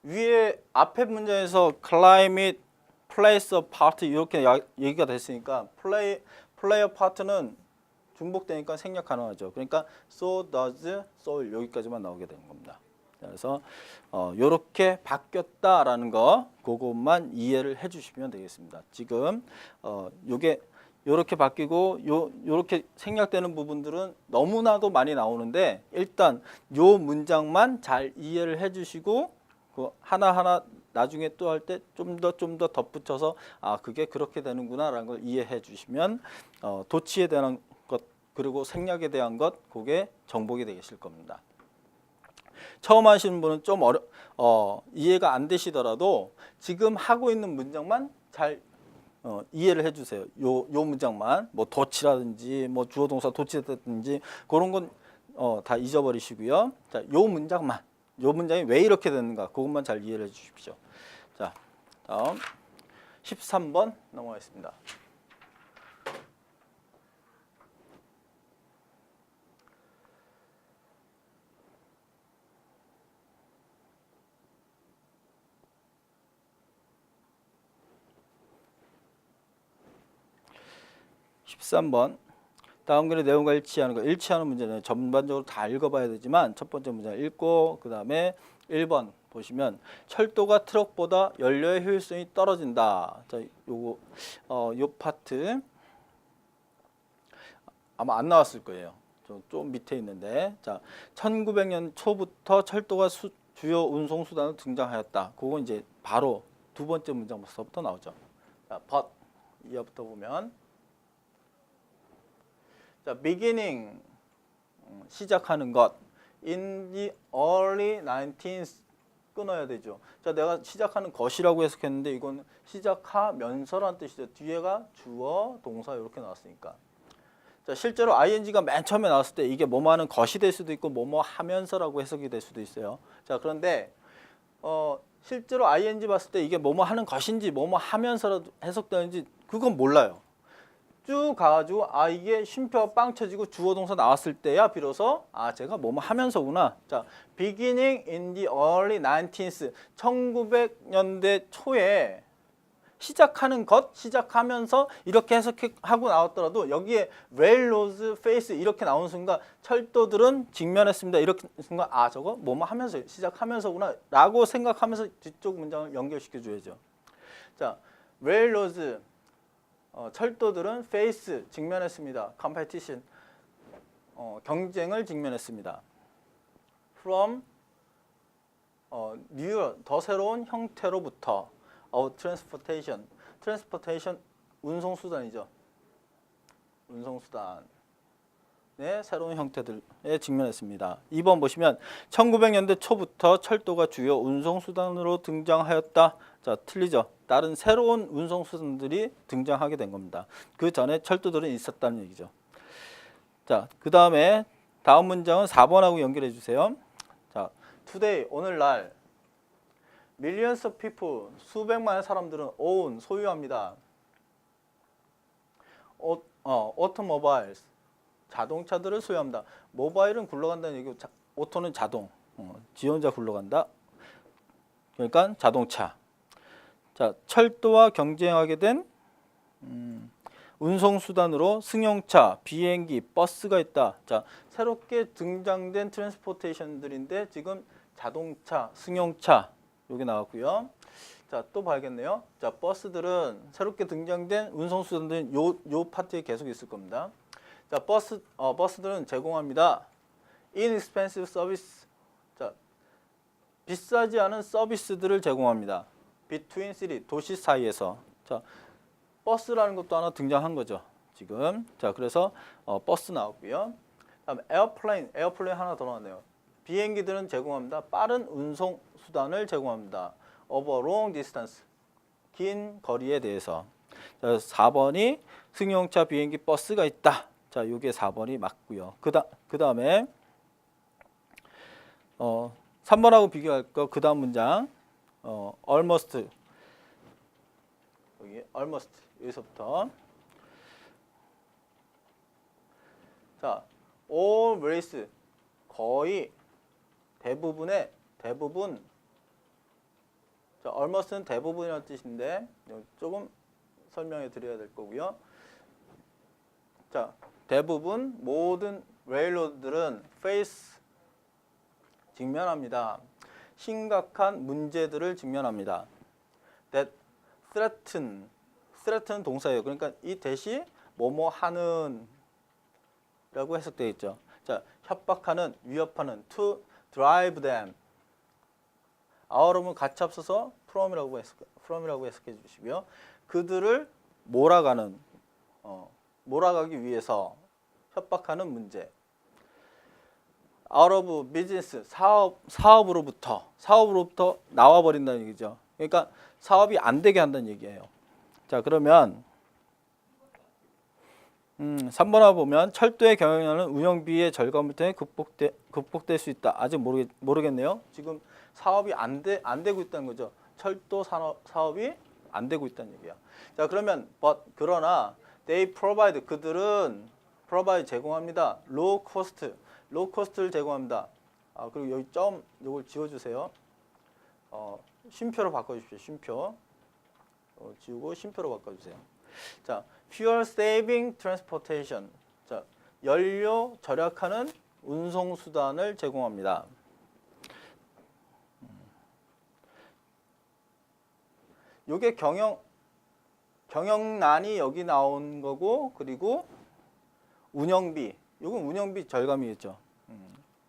위에 앞에 문장에서 climate place a part 이렇게 얘기가 됐으니까 play a part는 중복되니까 생략 가능하죠. 그러니까 so does soil 여기까지만 나오게 되는 겁니다. 그래서 이렇게 바뀌었다라는 거 그것만 이해를 해주시면 되겠습니다. 지금 요게 이렇게 바뀌고 요렇게 생략되는 부분들은 너무나도 많이 나오는데 일단 요 문장만 잘 이해를 해주시고 그 하나하나 나중에 또 할 때 좀 더 덧붙여서 아 그게 그렇게 되는구나라는 걸 이해해 주시면 도치에 대한 것 그리고 생략에 대한 것 그게 정복이 되실 겁니다. 처음 하시는 분은 좀 이해가 안 되시더라도 지금 하고 있는 문장만 잘 이해를 해주세요. 요 문장만 뭐 도치라든지 뭐 주어 동사 도치라든지 그런 건 다 잊어버리시고요. 자, 요 문장이 왜 이렇게 되는가 그것만 잘 이해를 해주십시오. 자, 다음 13번 넘어가겠습니다. 13번. 다음 글의 내용과 일치하는 거. 일치하는 문제는 전반적으로 다 읽어봐야 되지만 첫 번째 문제 읽고 그 다음에 1번 보시면 철도가 트럭보다 연료의 효율성이 떨어진다. 자, 요 파트 아마 안 나왔을 거예요. 좀 밑에 있는데, 자, 1900년 초부터 철도가 주요 운송 수단으로 등장하였다. 그건 이제 바로 두 번째 문장부터 나오죠. 자, but 이어부터 보면, 자, beginning 시작하는 것, in the early 19th 끊어야 되죠. 자, 내가 시작하는 것이라고 해석했는데 이건 시작하면서라는 뜻이죠. 뒤에가 주어, 동사 이렇게 나왔으니까. 자, 실제로 ing가 맨 처음에 나왔을 때 이게 뭐뭐 하는 것이 될 수도 있고 뭐뭐 하면서라고 해석이 될 수도 있어요. 자, 그런데 실제로 ing 봤을 때 이게 뭐뭐 하는 것인지 뭐뭐 하면서라도 해석되는지 그건 몰라요. 쭉 가가지고 이게 쉼표가 빵 쳐지고 주어 동사 나왔을 때야 비로소 제가 뭐뭐 하면서구나. 자, beginning in the early 19th 1900년대 초에 시작하는 것, 시작하면서 이렇게 해석하고 나왔더라도 여기에 railroads face 이렇게 나오는 순간 철도들은 직면했습니다. 이렇게 순간 저거 뭐뭐 하면서 시작하면서구나 라고 생각하면서 뒤쪽 문장을 연결시켜 줘야죠. 자, railroads 철도들은 face 직면했습니다. competition 경쟁을 직면했습니다. from newer 더 새로운 형태로부터 transportation 운송수단이죠. 운송수단의 새로운 형태들에 직면했습니다. 2번 보시면 1900년대 초부터 철도가 주요 운송수단으로 등장하였다. 자, 틀리죠. 다른 새로운 운송수단들이 등장하게 된 겁니다. 그 전에 철도들은 있었다는 얘기죠. 자, 그 다음에 다음 문장은 4번하고 연결해 주세요. 자, today 오늘날 millions of people 수백만의 사람들은 own 소유합니다. automobiles 자동차들을 소유합니다. 모바일은 굴러간다는 얘기고 오토는 자동, 지 혼자 굴러간다. 그러니까 자동차. 자, 철도와 경쟁하게 된 운송수단으로 승용차, 비행기, 버스가 있다. 자, 새롭게 등장된 트랜스포테이션들인데 지금 자동차, 승용차 여기 나왔고요. 자, 또 봐야겠네요. 자, 버스들은 새롭게 등장된 운송수단들은 요 파트에 계속 있을 겁니다. 자, 버스들은 제공합니다. inexpensive service. 자, 비싸지 않은 서비스들을 제공합니다. between city 도시 사이에서. 자, 버스라는 것도 하나 등장한 거죠. 지금. 자, 그래서 버스 나왔고요. 다음 에어플레인 하나 더 나왔네요. 비행기들은 제공합니다. 빠른 운송 수단을 제공합니다. over long distance 긴 거리에 대해서. 자, 4번이 승용차, 비행기, 버스가 있다. 자, 이게 4번이 맞고요. 그 다음에 3번하고 비교할 거 그 다음 문장 almost 여기 almost 여기서부터 자, all race 거의 대부분 자, almost는 대부분이라는 뜻인데 조금 설명해 드려야 될 거고요. 자, 대부분 모든 레일로드들은 face 직면합니다. 심각한 문제들을 직면합니다. that threaten 동사예요. 그러니까 이 대시 뭐뭐 하는 라고 해석되어 있죠. 자, 협박하는, 위협하는 to drive them. 아우러면 같이 합쳐서 from이라고 해석해 주시고요. 그들을 몰아가는 몰아가기 위해서 협박하는 문제. out of business 사업으로부터 나와 버린다는 얘기죠. 그러니까 사업이 안 되게 한다는 얘기예요. 자, 그러면 3번화 보면 철도의 경영량은 운영비의 절감을 통해 극복될 수 있다. 아직 모르겠네요. 지금 사업이 안 되고 있다는 거죠. 철도 사업이 안 되고 있다는 얘기야. 자, 그러면 그러나 they provide 그들은 provide 제공합니다. low cost를 제공합니다. 그리고 여기 요걸 지워주세요. 쉼표로 바꿔주십시오. 쉼표 지우고 쉼표로 바꿔주세요. 자, fuel saving transportation. 자, 연료 절약하는 운송 수단을 제공합니다. 요게 경영난이 여기 나온 거고, 그리고 운영비. 요건 운영비 절감이겠죠.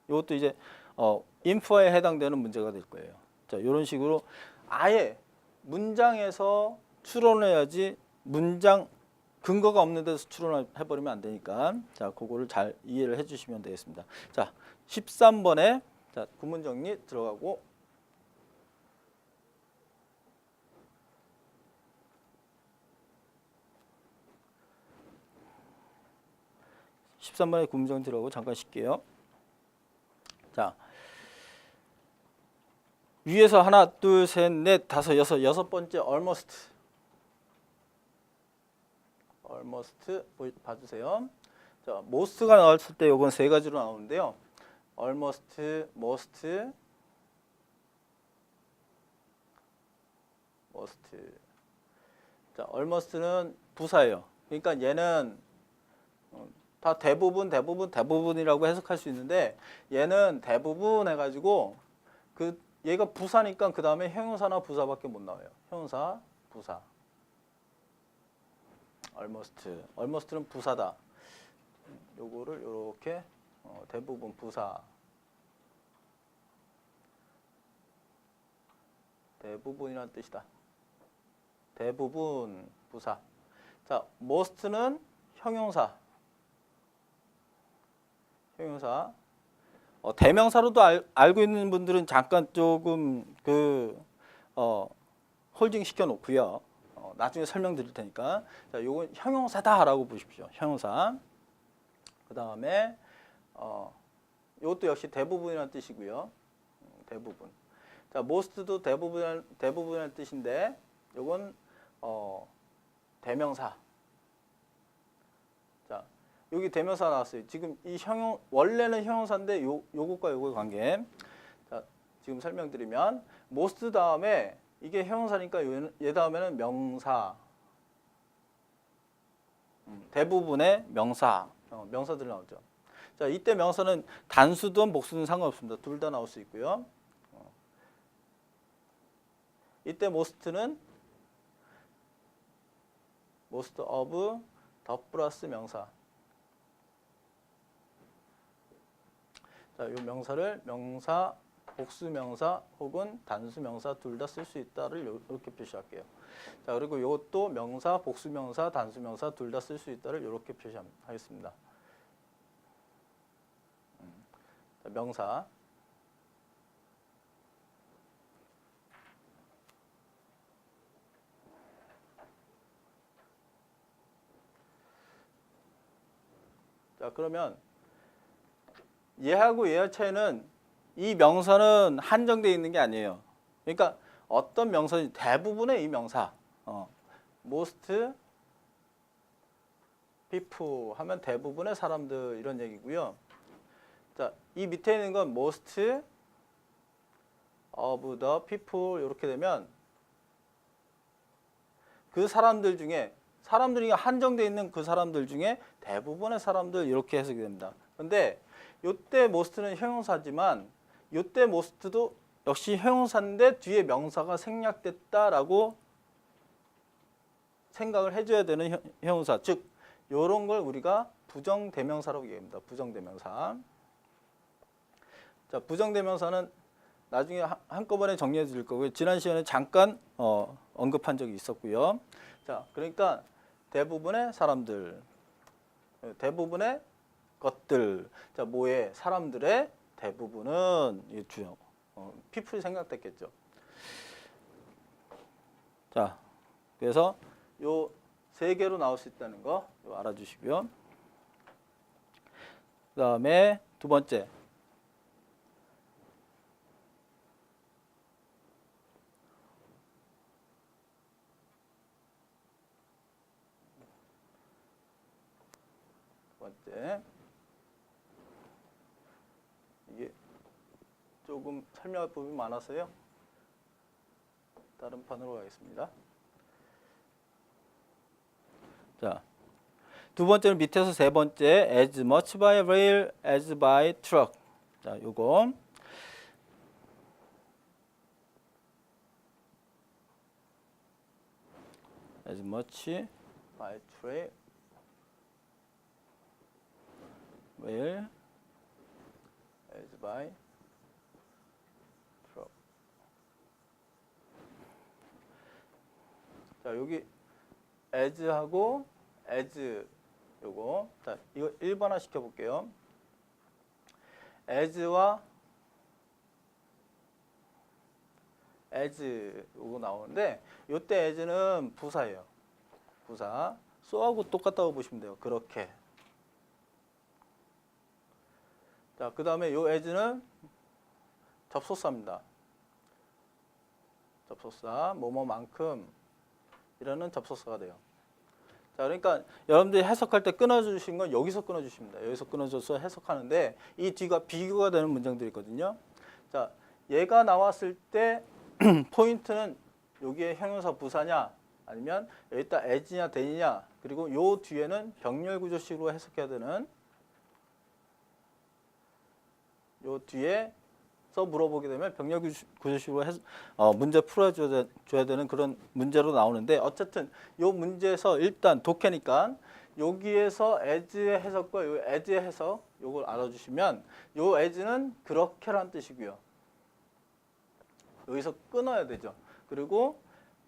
이것도 이제 인프라에 해당되는 문제가 될 거예요. 자, 이런 식으로 아예 문장에서 추론해야지 문장 근거가 없는 데서 추론해버리면 안 되니까 자, 그거를 잘 이해를 해주시면 되겠습니다. 자, 13번에 자, 구문 정리 들어가고 13번에 구문 정리 들어가고 잠깐 쉴게요. 자, 위에서 하나, 둘, 셋, 넷, 다섯, 여섯 번째 almost 봐주세요. 자, most가 나왔을 때 이건 세 가지로 나오는데요. almost, most. 자, almost는 부사예요. 그러니까 얘는 다 대부분이라고 해석할 수 있는데 얘는 대부분 해가지고 얘가 부사니까 그 다음에 형용사나 부사밖에 못 나와요. 형용사, 부사. almost는 부사다. 요거를 요렇게 대부분 부사. 대부분이란 뜻이다. 대부분 부사. 자, most는 형용사. 대명사로도 알고 있는 분들은 잠깐 조금 홀딩 시켜 놓고요. 나중에 설명드릴 테니까. 자, 요건 형용사다라고 보십시오. 형용사. 그 다음에 이것도 역시 대부분이라는 뜻이고요. 대부분. 자, most도 대부분이라는 뜻인데 요건 대명사. 자, 여기 대명사 나왔어요. 지금 이 원래는 형용사인데 요것과 요거의 관계. 자, 지금 설명드리면 most 다음에 이게 형용사니까 얘 다음에는 명사. 대부분의 명사. 명사들이 나오죠. 자, 이때 명사는 단수든 복수든 상관없습니다. 둘 다 나올 수 있고요. 이때 most는 most of 더 플러스 명사. 자, 이 명사를 명사, 복수명사 혹은 단수명사 둘 다 쓸 수 있다를 이렇게 표시할게요. 자, 그리고 이것도 명사, 복수명사, 단수명사 둘 다 쓸 수 있다를 이렇게 표시하겠습니다. 자, 명사. 자, 그러면 얘하고 얘의 차이는 이 명사는 한정되어 있는 게 아니에요. 그러니까 어떤 명사는 대부분의 이 명사 most people 하면 대부분의 사람들 이런 얘기고요. 자, 이 밑에 있는 건 most of the people 이렇게 되면 그 사람들 중에 사람들이 한정되어 있는 그 사람들 중에 대부분의 사람들 이렇게 해석이 됩니다. 근데 요때 most는 형용사지만 요때 most도 역시 형용사인데 뒤에 명사가 생략됐다라고 생각을 해줘야 되는 형용사. 즉 요런 걸 우리가 부정대명사라고 얘기합니다. 부정대명사. 자, 부정대명사는 나중에 한꺼번에 정리해 드릴 거고요. 지난 시간에 잠깐 언급한 적이 있었고요. 자, 그러니까 대부분의 사람들, 대부분의 것들. 자, 뭐의 사람들의 대부분은 주요. people이 생각됐겠죠. 자, 그래서 요 세 개로 나올 수 있다는 거 알아주시고요. 그 다음에 두 번째. 이게 조금 설명할 부분이 많아서요. 다른 판으로 가겠습니다. 자, 두 번째는 밑에서 세 번째 as much by rail as by truck. 자, 요거 as much by rail as by truck. 자, 여기 as하고 as 요거. 자, 이거 1번화 시켜 볼게요. as와 as 요거 나오는데 요때 as는 부사예요. 부사. so하고 똑같다고 보시면 돼요. 그렇게. 자, 그다음에 요 as는 접속사입니다. 접속사 뭐뭐만큼 이라는 접속사가 돼요. 자, 그러니까 여러분들이 해석할 때 끊어주신 건 여기서 끊어주십니다. 여기서 끊어줘서 해석하는데 이 뒤가 비교가 되는 문장들이 있거든요. 자, 얘가 나왔을 때 포인트는 여기에 형용사 부사냐 아니면 여기다 as냐 then이냐 그리고 요 뒤에는 병렬 구조식으로 해석해야 되는 요 뒤에서 물어보게 되면 병렬 구조식으로 문제 풀어줘야 되는 그런 문제로 나오는데 어쨌든 요 문제에서 일단 독해니까 여기에서 as의 해석과 요 as의 해석 요걸 알아주시면 요 as는 그렇게란 뜻이고요. 여기서 끊어야 되죠. 그리고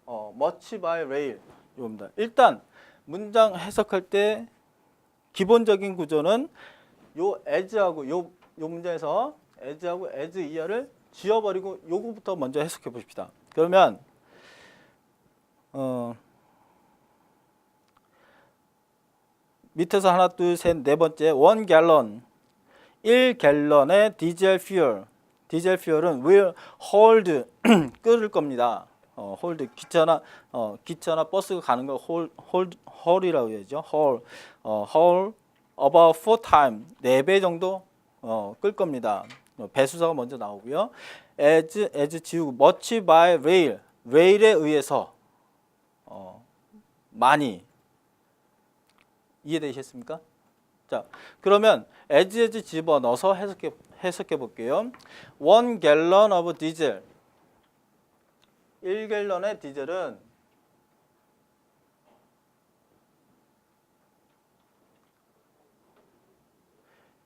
much by rail 이겁니다. 일단 문장 해석할 때 기본적인 구조는 요 as하고 요 문장에서 as하고 as 이하를 지워버리고 요거부터 먼저 해석해 보십시다. 그러면 밑에서 하나 둘 셋 네 번째 1 갤런 1갤런의 디젤 fuel은 will hold 끓을 겁니다. hold 기차나 버스가 가는 거 haul이라고 해야죠. haul about 4 times 4배 정도 끌 겁니다. 배수사가 먼저 나오고요. as 지우고 much by rail에 의해서 많이 이해되셨습니까? 자, 그러면 as 집어넣어서 해석해 볼게요. 1 gallon of diesel 1갤런의 디젤은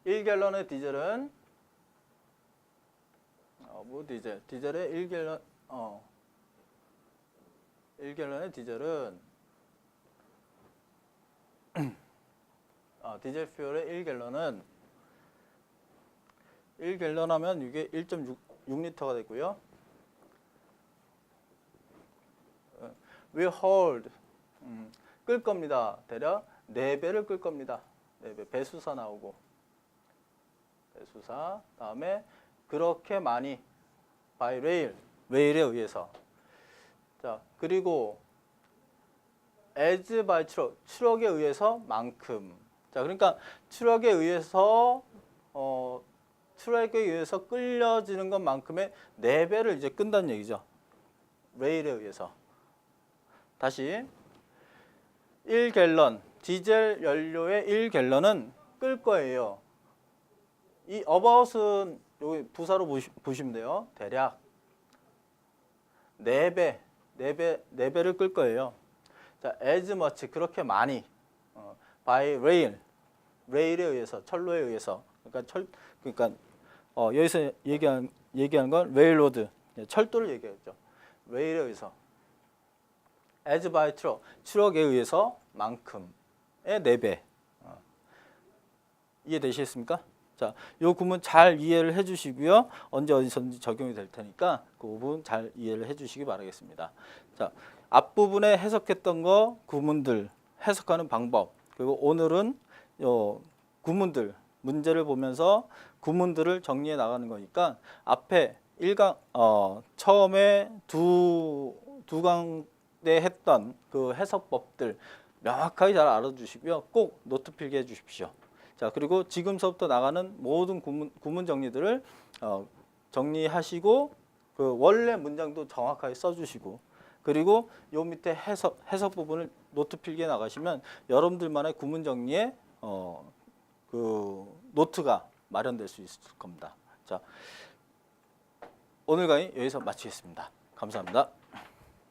1갤런의 디젤은 디젤의 1갤런 1갤런의 디젤은 디젤 퓨얼의 1갤런은 1갤런 하면 이게 1.6리터가 되고요. will hold 끌 겁니다. 대략 4배를 끌 겁니다. 4배 배수사 나오고 배수사 다음에 그렇게 많이 by rail에 의해서 자 그리고 as by 트럭에 의해서 만큼 자 그러니까 트럭에 의해서 끌려지는 것만큼의 4배를 이제 끈다는 얘기죠. rail에 의해서 다시 1갤런 디젤 연료의 1갤런은 끌 거예요. 이 about은 여기 부사로 보시면 돼요. 대략 4배를 끌 거예요. 자, as much 그렇게 많이 by rail에 의해서 철로에 의해서 그러니까 여기서 얘기하는 건 railroad 철도를 얘기했죠. rail에 의해서 as by 트럭에 의해서 만큼의 4배 이해되시겠습니까? 자, 요 구문 잘 이해를 해주시고요. 언제 어디서든지 적용이 될 테니까 그 부분 잘 이해를 해주시기 바라겠습니다. 자, 앞부분에 해석했던 거 구문들 해석하는 방법 그리고 오늘은 요 구문들 문제를 보면서 구문들을 정리해 나가는 거니까 앞에 처음에 두 강대 했던 그 해석법들 명확하게 잘 알아주시고요. 꼭 노트 필기해 주십시오. 자 그리고 지금서부터 나가는 모든 구문 정리들을 정리하시고 그 원래 문장도 정확하게 써주시고 그리고 요 밑에 해석 부분을 노트 필기해 나가시면 여러분들만의 구문 정리에 그 노트가 마련될 수 있을 겁니다. 자, 오늘 강의 여기서 마치겠습니다. 감사합니다.